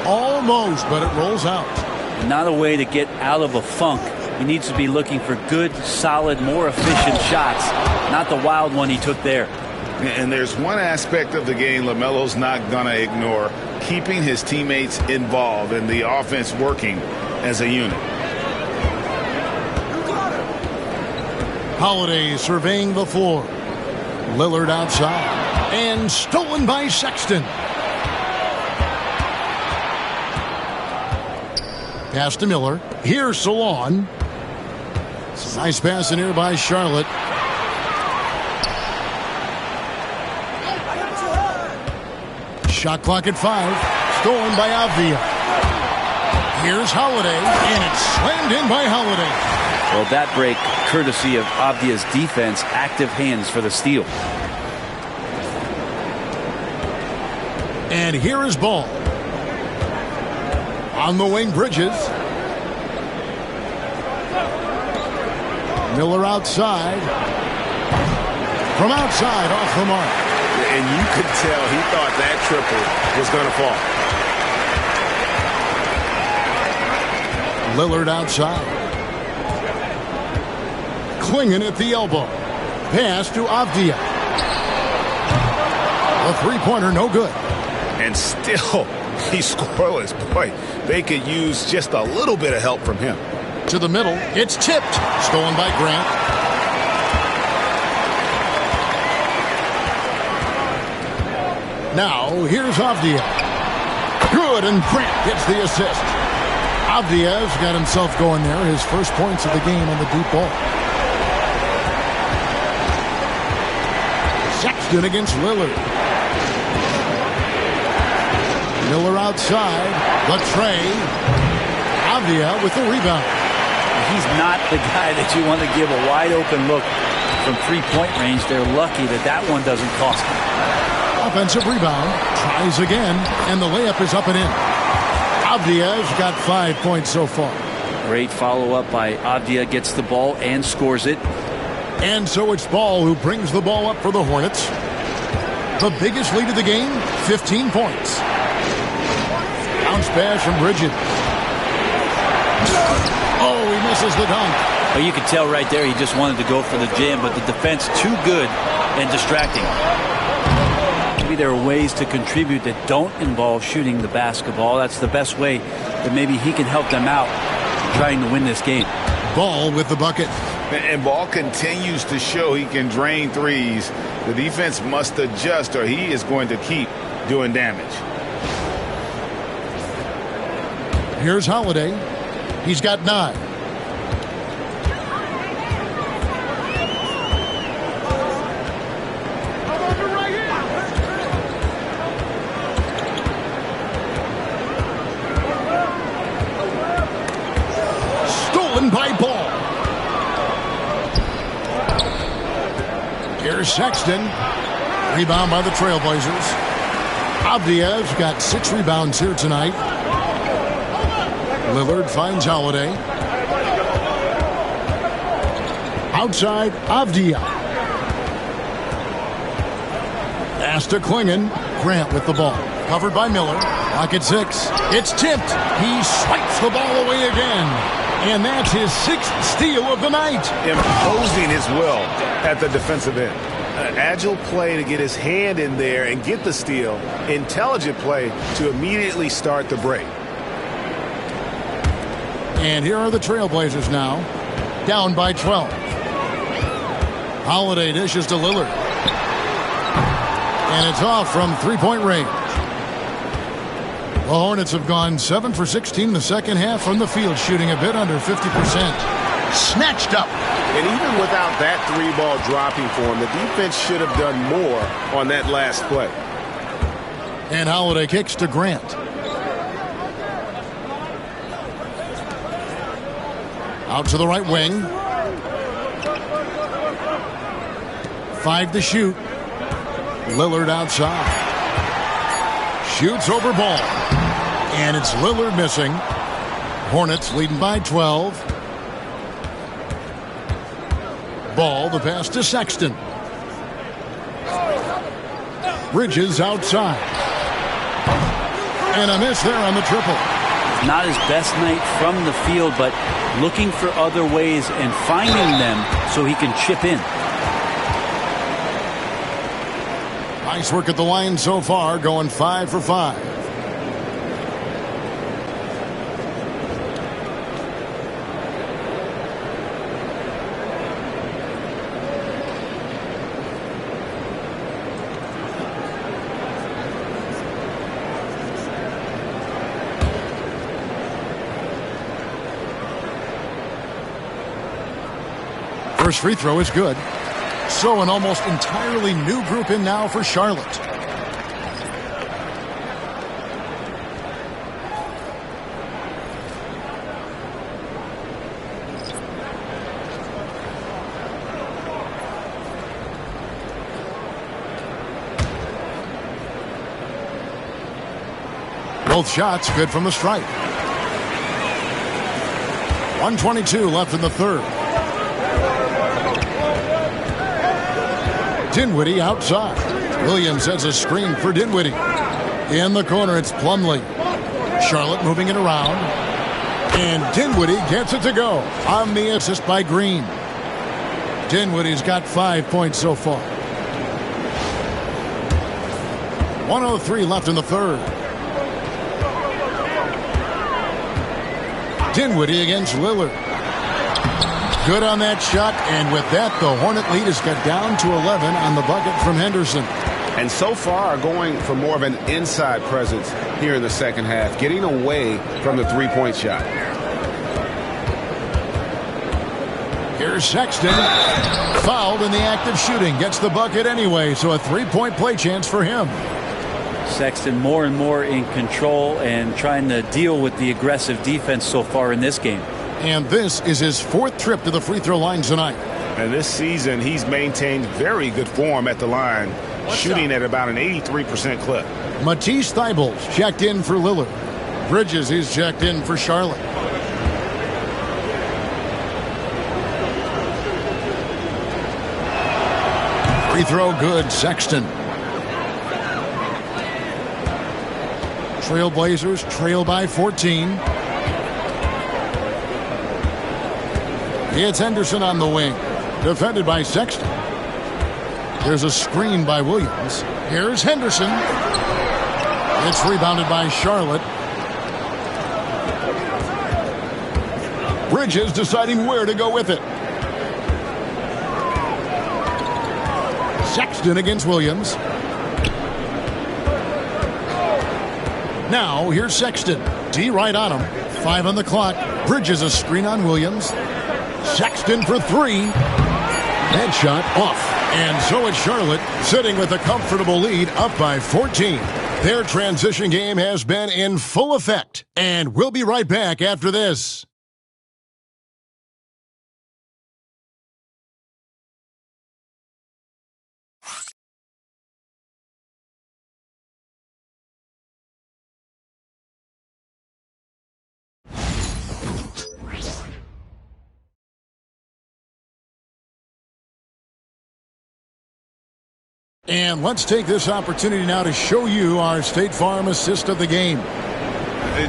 Almost, but it rolls out. Not a way to get out of a funk He needs to be looking for good, solid, more efficient shots, not the wild one he took there. And there's one aspect of the game LaMelo's not going to ignore, keeping his teammates involved and the offense working as a unit. Holiday surveying the floor. Lillard outside. And stolen by Sexton. Pass to Miller. Here's Salon. Nice pass in here by Charlotte. Shot clock at 5. Stolen by Avdia. Here's Holiday. And it's slammed in by Holiday. Well, that break, courtesy of Avdia's defense, active hands for the steal. And here is Ball. On the wing, Bridges. Miller outside. From outside, off the mark. And you could tell he thought that triple was going to fall. Lillard outside. Clinging at the elbow. Pass to Avdia. A three-pointer, no good. And still, he's scoreless. Boy, they could use just a little bit of help from him. To the middle. It's tipped. Stolen by Grant. Now, here's Avdia. Good, and Grant gets the assist. Avdia's got himself going there. His first points of the game on the deep ball. Sexton against Lillard. Miller outside. Latrey. Avdia with the rebound. He's not the guy that you want to give a wide open look from three-point range. They're lucky that that one doesn't cost them. Offensive rebound. Tries again. And the layup is up and in. Avdia's got 5 points so far. Great follow-up by Avdia. Gets the ball and scores it. And so it's Ball who brings the ball up for the Hornets. The biggest lead of the game, 15 points. Bounce pass from Bridges. Oh, he misses the dunk. Well, you could tell right there he just wanted to go for the jam, but the defense too good and distracting. Maybe there are ways to contribute that don't involve shooting the basketball. That's the best way that maybe he can help them out trying to win this game. Ball with the bucket. And Ball continues to show he can drain threes. The defense must adjust or he is going to keep doing damage. Here's Holiday. He's got 9. Stolen by Ball. Here's Sexton. Rebound by the Trailblazers. Avdia's got 6 rebounds here tonight. Lillard finds Holiday. Outside, Avdia. Pass to Klingon. Grant with the ball. Covered by Miller. Clock at 6. It's tipped. He swipes the ball away again. And that's his 6th steal of the night. Imposing his will at the defensive end. An agile play to get his hand in there and get the steal. Intelligent play to immediately start the break. And here are the Trailblazers now. Down by 12. Holiday dishes to Lillard. And it's off from three-point range. The Hornets have gone 7 for 16 in the second half from the field, shooting a bit under 50%. Snatched up. And even without that 3-ball dropping for him, the defense should have done more on that last play. And Holiday kicks to Grant. Out to the right wing. 5 to shoot. Lillard outside. Shoots over Ball. And it's Lillard missing. Hornets leading by 12. Ball, the pass to Sexton. Bridges outside. And a miss there on the triple. Not his best night from the field, but looking for other ways and finding them so he can chip in. Nice work at the line so far, going 5 for 5. First free throw is good. So an almost entirely new group in now for Charlotte. Both shots good from the stripe. 1:22 left in the third. Dinwiddie outside. Williams has a screen for Dinwiddie. In the corner, it's Plumlee. Charlotte moving it around. And Dinwiddie gets it to go on the assist by Green. Dinwiddie's got 5 points so far. 1:03 left in the third. Dinwiddie against Lillard. Good on that shot, and with that, the Hornet lead has got down to 11 on the bucket from Henderson. And so far, going for more of an inside presence here in the second half, getting away from the three-point shot. Here's Sexton. Fouled in the act of shooting. Gets the bucket anyway, so a three-point play chance for him. Sexton more and more in control and trying to deal with the aggressive defense so far in this game. And this is his fourth trip to the free throw line tonight. And this season, he's maintained very good form at the line, shooting at about an 83% clip. Matisse Thybulle's checked in for Lillard. Bridges is checked in for Charlotte. Free throw good, Sexton. Trailblazers trail by 14. It's Henderson on the wing. Defended by Sexton. There's a screen by Williams. Here's Henderson. It's rebounded by Charlotte. Bridges deciding where to go with it. Sexton against Williams. Now, here's Sexton. D right on him. 5 on the clock. Bridges a screen on Williams. Sexton for 3. That shot off. And so it's Charlotte sitting with a comfortable lead up by 14. Their transition game has been in full effect. And we'll be right back after this. And let's take this opportunity now to show you our State Farm assist of the game.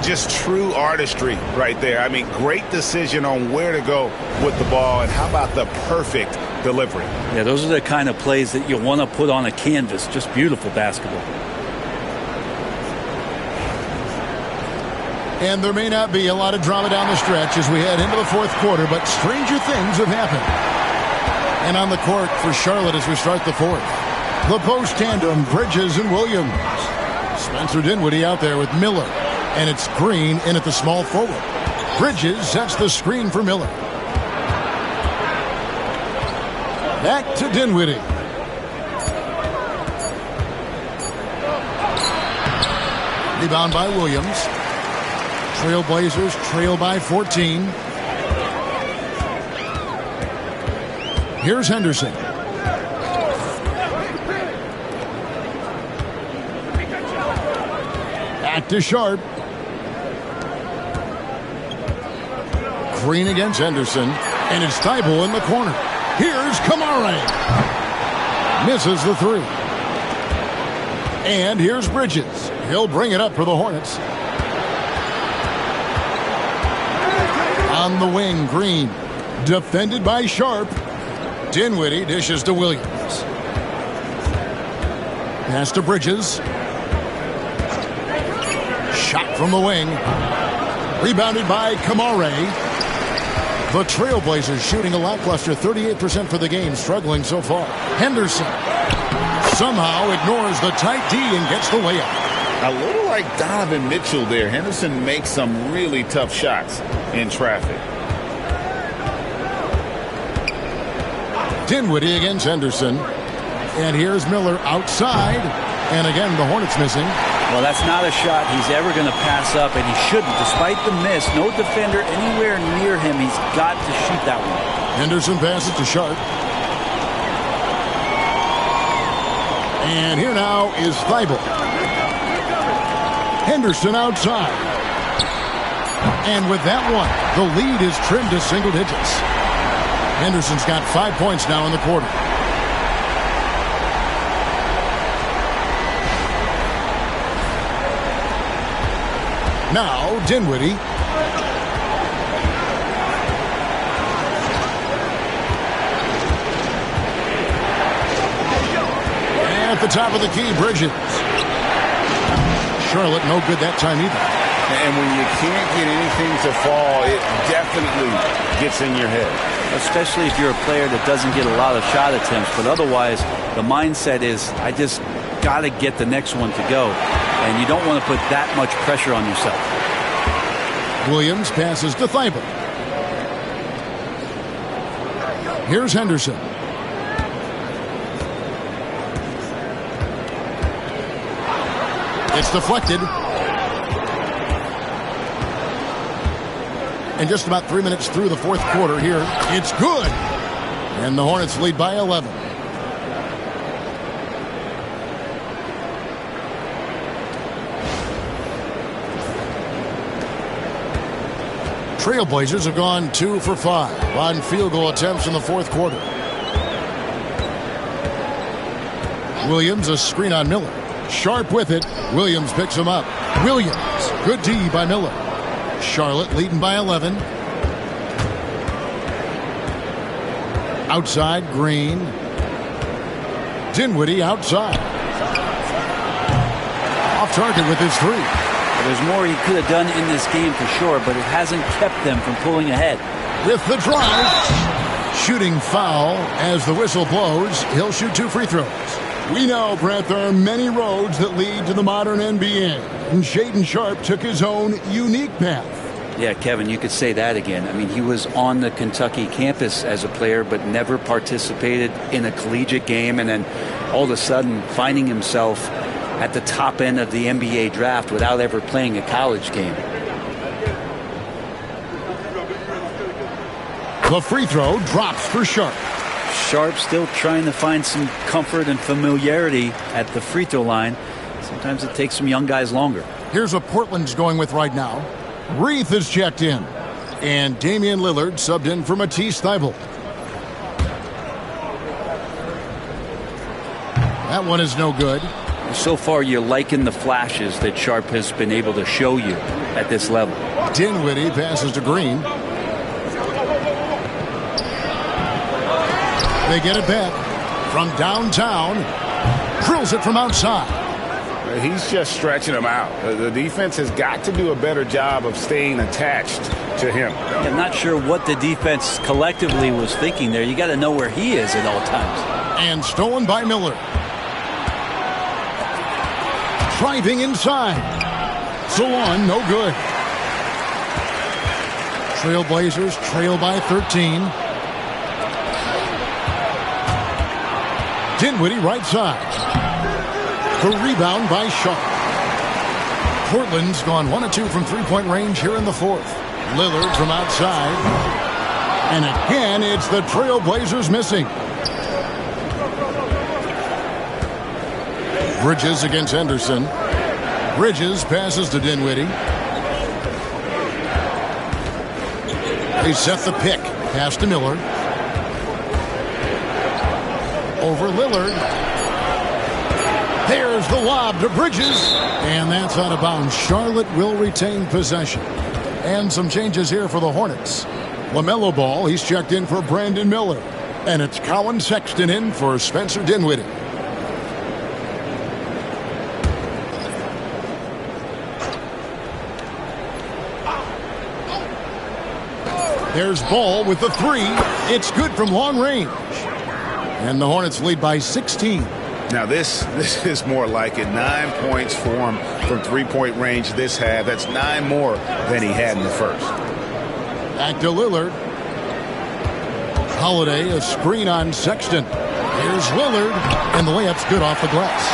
Just true artistry right there. I mean, great decision on where to go with the ball, and how about the perfect delivery? Yeah, those are the kind of plays that you want to put on a canvas. Just beautiful basketball. And there may not be a lot of drama down the stretch as we head into the fourth quarter, but stranger things have happened. And on the court for Charlotte as we start the fourth. The post tandem, Bridges and Williams. Spencer Dinwiddie out there with Miller. And it's Green in at the small forward. Bridges sets the screen for Miller. Back to Dinwiddie. Rebound by Williams. Trailblazers trail by 14. Here's Henderson. Back to Sharp. Green against Henderson. And it's Thybulle in the corner. Here's Kamara. Misses the 3. And here's Bridges. He'll bring it up for the Hornets. On the wing, Green. Defended by Sharp. Dinwiddie dishes to Williams. Pass to Bridges. Shot from the wing. Rebounded by Kamare. The Trailblazers shooting a lackluster 38% for the game, struggling so far. Henderson somehow ignores the tight D and gets the layup. A little like Donovan Mitchell there. Henderson makes some really tough shots in traffic. Dinwiddie against Henderson. And here's Miller outside. And again, the Hornets missing. Well, that's not a shot he's ever going to pass up, and he shouldn't. Despite the miss, no defender anywhere near him. He's got to shoot that one. Henderson passes to Sharp. And here now is Thibault. Henderson outside. And with that one, the lead is trimmed to single digits. Henderson's got 5 points now in the quarter. Now, Dinwiddie. At the top of the key, Bridges. Charlotte, no good that time either. And when you can't get anything to fall, it definitely gets in your head. Especially if you're a player that doesn't get a lot of shot attempts. But otherwise, the mindset is, I just got to get the next one to go. And you don't want to put that much pressure on yourself. Williams passes to Thibault. Here's Henderson. It's deflected. And just about 3 minutes through the fourth quarter here, it's good. And the Hornets lead by 11. Trailblazers have gone 2 for 5 on field goal attempts in the fourth quarter. Williams, a screen on Miller. Sharp with it. Williams picks him up. Williams, good D by Miller. Charlotte leading by 11. Outside, Green. Dinwiddie outside. Off target with his three. There's more he could have done in this game for sure, but it hasn't kept them from pulling ahead. With the drive. Shooting foul as the whistle blows. He'll shoot 2 free throws. We know, Brett, there are many roads that lead to the modern NBA. And Shaedon Sharp took his own unique path. Yeah, Kevin, you could say that again. I mean, he was on the Kentucky campus as a player, but never participated in a collegiate game. And then all of a sudden finding himself at the top end of the NBA draft without ever playing a college game. The free throw drops for Sharp. Sharp still trying to find some comfort and familiarity at the free throw line. Sometimes it takes some young guys longer. Here's what Portland's going with right now. Reith is checked in. And Damian Lillard subbed in for Matisse Thybulle. That one is no good. So far, you're liking the flashes that Sharp has been able to show you at this level. Dinwiddie passes to Green. They get it back from downtown. Drills it from outside. He's just stretching them out. The defense has got to do a better job of staying attached to him. I'm not sure what the defense collectively was thinking there. You got to know where he is at all times. And stolen by Miller. Driving inside. Salon, no good. Trailblazers trail by 13. Dinwiddie right side. The rebound by Shaw. Portland's gone 1 of 2 from three-point range here in the fourth. Lillard from outside. And again, it's the Trailblazers missing. Bridges against Henderson. Bridges passes to Dinwiddie. They set the pick. Pass to Miller. Over Lillard. There's the lob to Bridges. And that's out of bounds. Charlotte will retain possession. And some changes here for the Hornets. LaMelo Ball, he's checked in for Brandon Miller. And it's Colin Sexton in for Spencer Dinwiddie. There's Ball with the three. It's good from long range. And the Hornets lead by 16. Now this is more like it. 9 points for him from three-point range this half. That's 9 more than he had in the first. Back to Lillard. Holiday, a screen on Sexton. Here's Lillard, and the layup's good off the glass.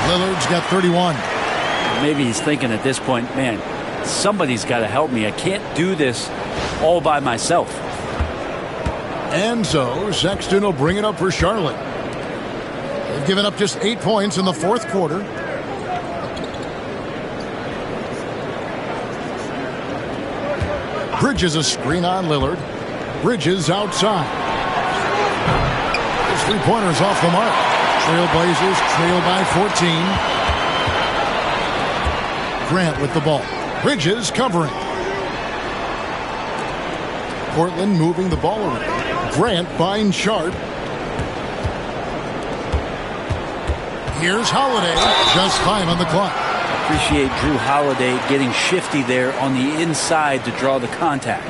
Lillard's got 31. Maybe he's thinking at this point, man, somebody's got to help me. I can't do this all by myself. And so Sexton will bring it up for Charlotte. They've given up just 8 points in the fourth quarter. Bridges a screen on Lillard. Bridges outside. His three-pointers off the mark. Trailblazers trail by 14. Grant with the ball. Bridges covering. Portland moving the ball around. Grant finds Sharp. Here's Holiday. Just 5 on the clock. Appreciate Drew Holiday getting shifty there on the inside to draw the contact.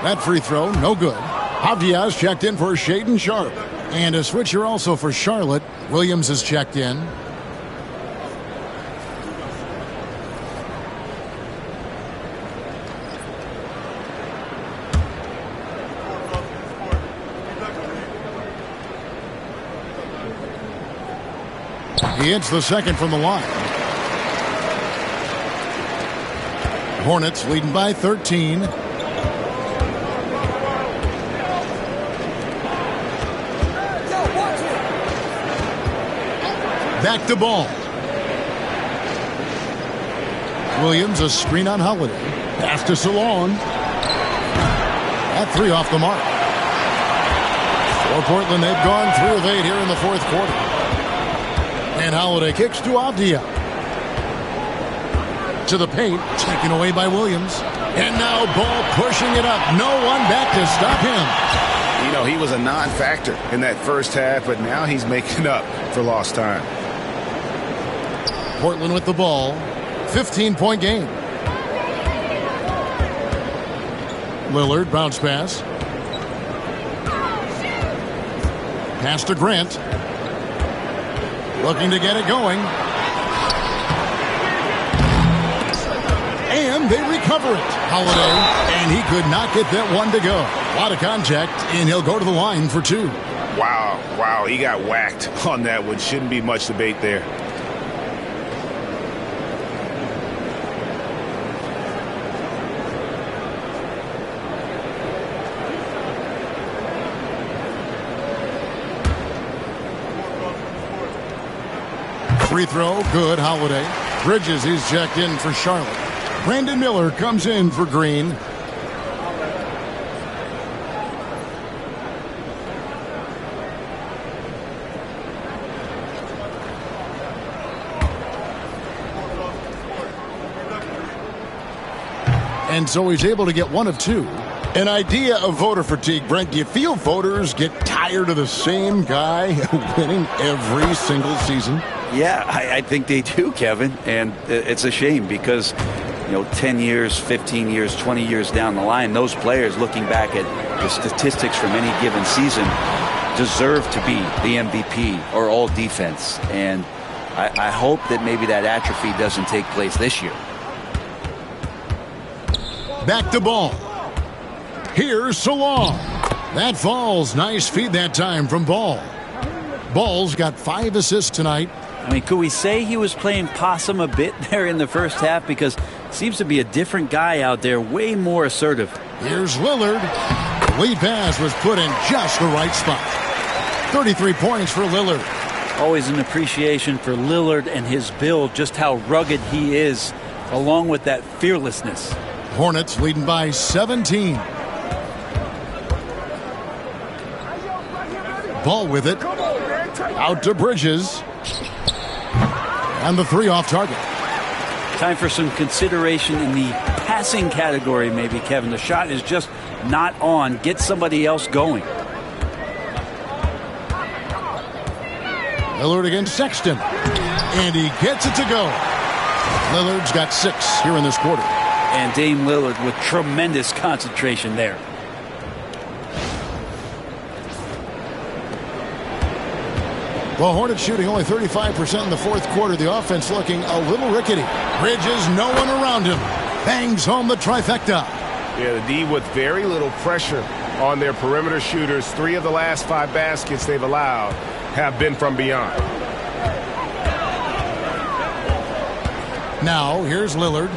That free throw, no good. Javier checked in for Shaedon Sharp. And a switcher also for Charlotte. Williams has checked in. He hits the second from the line. Hornets leading by 13. Back to Ball. Williams, a screen on Holiday. Pass to Salon. That three off the mark. For Portland, they've gone 3 of 8 here in the fourth quarter. And Holiday kicks to Avdia. To the paint, taken away by Williams. And now Ball pushing it up. No one back to stop him. You know, he was a non-factor in that first half, but now he's making up for lost time. Portland with the ball. 15-point game. Lillard, bounce pass. Pass to Grant. Looking to get it going. And they recover it. Holiday, and he could not get that one to go. A lot of contact, and he'll go to the line for 2. Wow, he got whacked on that one. Shouldn't be much debate there. Free throw, good, Holiday. Bridges, he's checked in for Charlotte. Brandon Miller comes in for Green. And so he's able to get 1 of 2. An idea of voter fatigue, Brent. Do you feel voters get tired of the same guy winning every single season? Yeah, I think they do, Kevin. And it's a shame because, 10 years, 15 years, 20 years down the line, those players looking back at the statistics from any given season deserve to be the MVP or all defense. And I hope that maybe that atrophy doesn't take place this year. Back to Ball. Here's Salon. That falls. Nice feed that time from Ball. Ball's got 5 assists tonight. I mean, could we say he was playing possum a bit there in the first half? Because it seems to be a different guy out there, way more assertive. Here's Lillard. The lead pass was put in just the right spot. 33 points for Lillard. Always an appreciation for Lillard and his build, just how rugged he is, along with that fearlessness. Hornets leading by 17. Ball with it. Out to Bridges. And the 3 off target. Time for some consideration in the passing category, maybe, Kevin. The shot is just not on. Get somebody else going. Lillard against Sexton. And he gets it to go. Lillard's got 6 here in this quarter. And Dame Lillard with tremendous concentration there. The Hornets shooting only 35% in the fourth quarter. The offense looking a little rickety. Bridges, no one around him. Bangs home the trifecta. Yeah, the D with very little pressure on their perimeter shooters. 3 of the last 5 baskets they've allowed have been from beyond. Now, here's Lillard.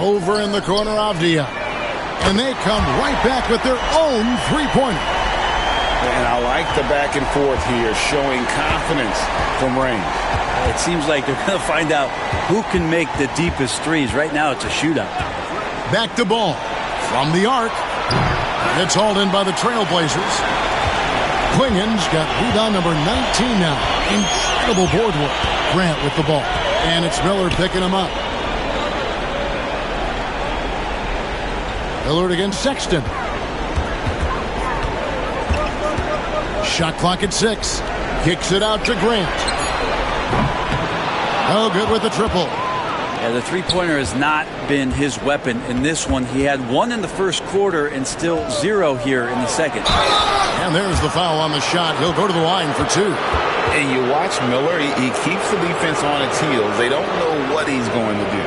Over in the corner, Avdia. And they come right back with their own three-pointer. And I like the back and forth here, showing confidence from range. It seems like they're going to find out who can make the deepest threes. Right now, it's a shootout. Back to ball. From the arc. It's hauled in by the Trailblazers. Klingen's got rebound number 19 now. Incredible board work. Grant with the ball. And it's Miller picking him up. Lillard against Sexton. Shot clock at 6. Kicks it out to Grant. Oh, good with the triple. Yeah, the three-pointer has not been his weapon in this one. He had 1 in the first quarter and still 0 here in the second. And there's the foul on the shot. He'll go to the line for 2. And you watch Miller, he keeps the defense on its heels. They don't know what he's going to do.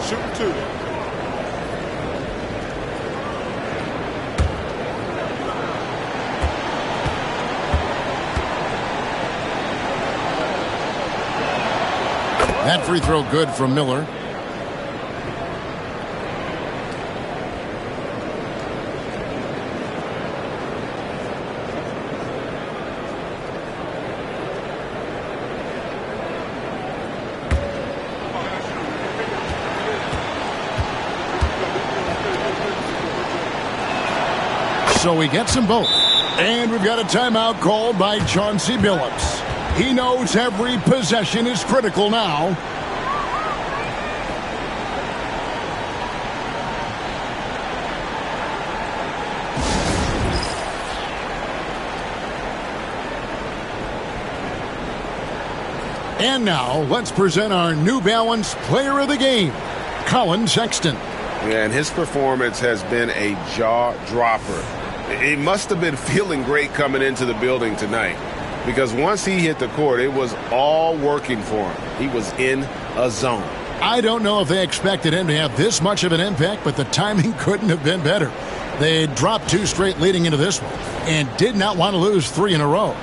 Shooting 2. That free throw good from Miller. So he gets them both. And we've got a timeout called by Chauncey Billups. He knows every possession is critical now. And now, let's present our New Balance Player of the Game, Colin Sexton. Yeah, and his performance has been a jaw-dropper. He must have been feeling great coming into the building tonight, because once he hit the court, it was all working for him. He was in a zone. I don't know if they expected him to have this much of an impact, but the timing couldn't have been better. They dropped 2 straight leading into this one and did not want to lose 3 in a row.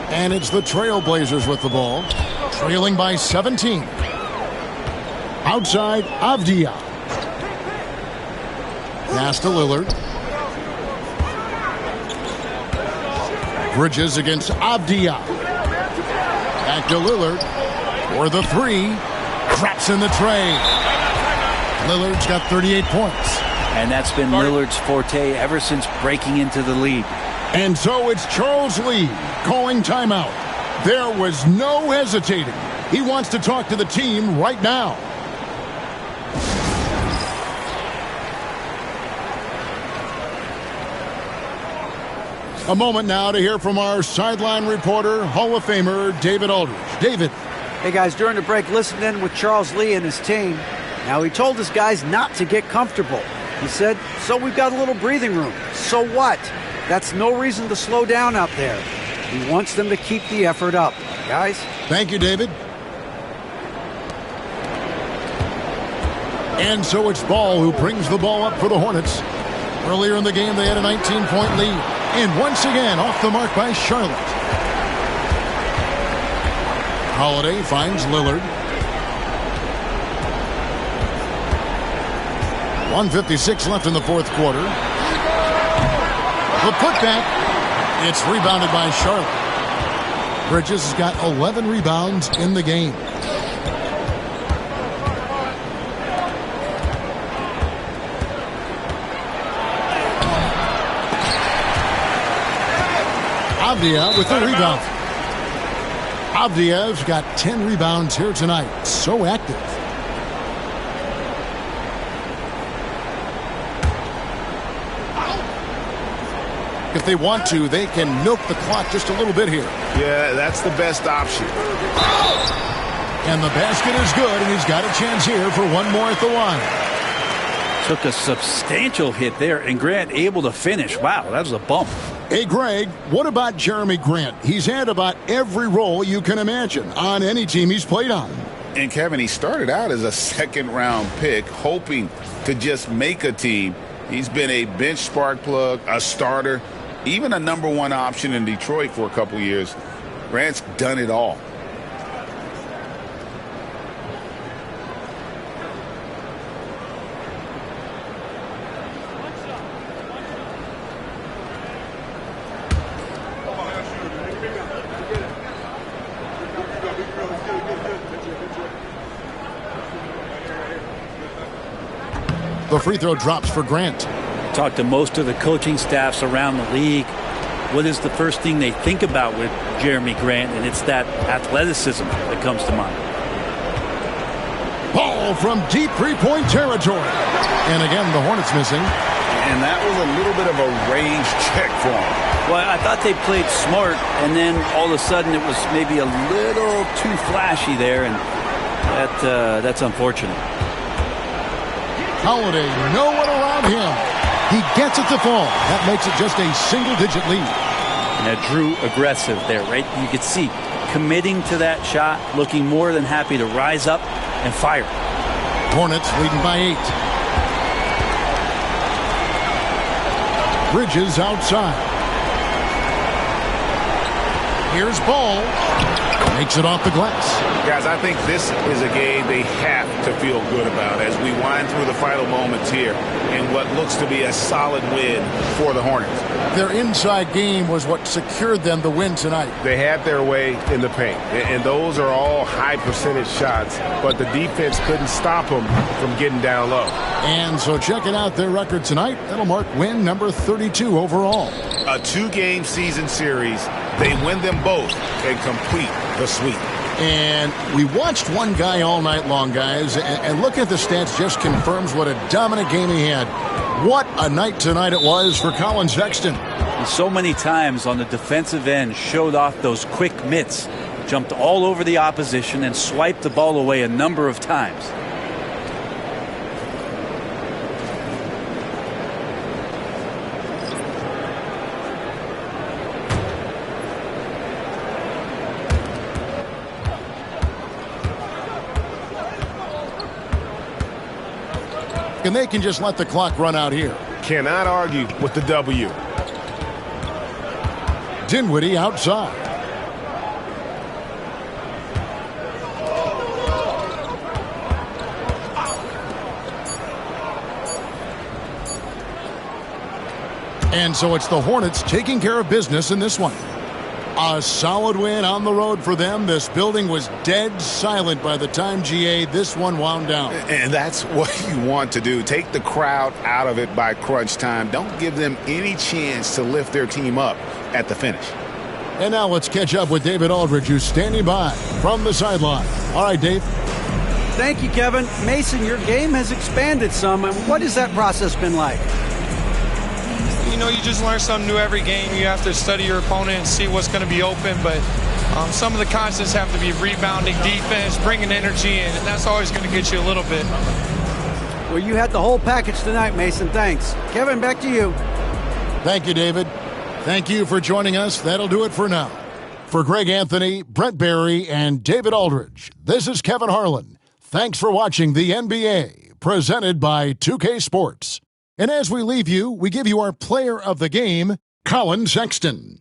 And it's the Trailblazers with the ball, trailing by 17. Outside, Avdia. Pass to Lillard. Bridges against Avdia. Back to Lillard for the 3. Drops in the tray. Lillard's got 38 points. And that's been Lillard's forte ever since breaking into the league. And so it's Charles Lee calling timeout. There was no hesitating. He wants to talk to the team right now. A moment now to hear from our sideline reporter, Hall of Famer David Aldridge. David. Hey, guys, during the break, listen in with Charles Lee and his team. Now, he told his guys not to get comfortable. He said, so we've got a little breathing room. So what? That's no reason to slow down out there. He wants them to keep the effort up. Guys? Thank you, David. And so it's Ball who brings the ball up for the Hornets. Earlier in the game, they had a 19-point lead. And once again, off the mark by Charlotte. Holiday finds Lillard. 1:56 left in the fourth quarter. The putback. It's rebounded by Charlotte. Bridges has got 11 rebounds in the game. Avdia with the rebound. Avdia's got 10 rebounds here tonight. So active. If they want to, they can milk the clock just a little bit here. Yeah, that's the best option. And the basket is good, and he's got a chance here for one more at the line. Took a substantial hit there, and Grant able to finish. Wow, that was a bump. Hey, Greg, what about Jeremy Grant? He's had about every role you can imagine on any team he's played on. And, Kevin, he started out as a second-round pick, hoping to just make a team. He's been a bench spark plug, a starter, even a number one option in Detroit for a couple years. Grant's done it all. The free throw drops for Grant. Talked to most of the coaching staffs around the league. What is the first thing they think about with Jeremy Grant? And it's that athleticism that comes to mind. Ball from deep three-point territory. And again, the Hornets missing. And that was a little bit of a range check for him. Well, I thought they played smart, and then all of a sudden it was maybe a little too flashy there, and that's unfortunate. Holiday, no one around him. He gets it to fall. That makes it just a single-digit lead. And that Drew aggressive there, right? You could see committing to that shot, looking more than happy to rise up and fire. Hornets leading by 8. Bridges outside. Here's Ball. Makes it off the glass. Guys, I think this is a game they have to feel good about as we wind through the final moments here in what looks to be a solid win for the Hornets. Their inside game was what secured them the win tonight. They had their way in the paint, and those are all high percentage shots, but the defense couldn't stop them from getting down low. And so checking out their record tonight, that'll mark win number 32 overall. A 2-game season series, they win them both and complete the sweep. And we watched one guy all night long, guys, and looking at the stats just confirms what a dominant game he had. What a night tonight it was for Colin Sexton. And so many times on the defensive end showed off those quick mitts, jumped all over the opposition and swiped the ball away a number of times. And they can just let the clock run out here. Cannot argue with the W. Dinwiddie outside. And so it's the Hornets taking care of business in this one. A solid win on the road for them. This building was dead silent by the time, GA, this one wound down. And that's what you want to do. Take the crowd out of it by crunch time. Don't give them any chance to lift their team up at the finish. And now let's catch up with David Aldridge, who's standing by from the sideline. All right, Dave. Thank you, Kevin. Mason, your game has expanded some. And what has that process been like? You know, you just learn something new every game. You have to study your opponent and see what's going to be open. But some of the constants have to be rebounding, defense, bringing energy in, and that's always going to get you a little bit. Well, you had the whole package tonight, Mason. Thanks. Kevin, back to you. Thank you, David. Thank you for joining us. That'll do it for now. For Greg Anthony, Brent Barry, and David Aldridge, this is Kevin Harlan. Thanks for watching the NBA, presented by 2K Sports. And as we leave you, we give you our player of the game, Colin Sexton.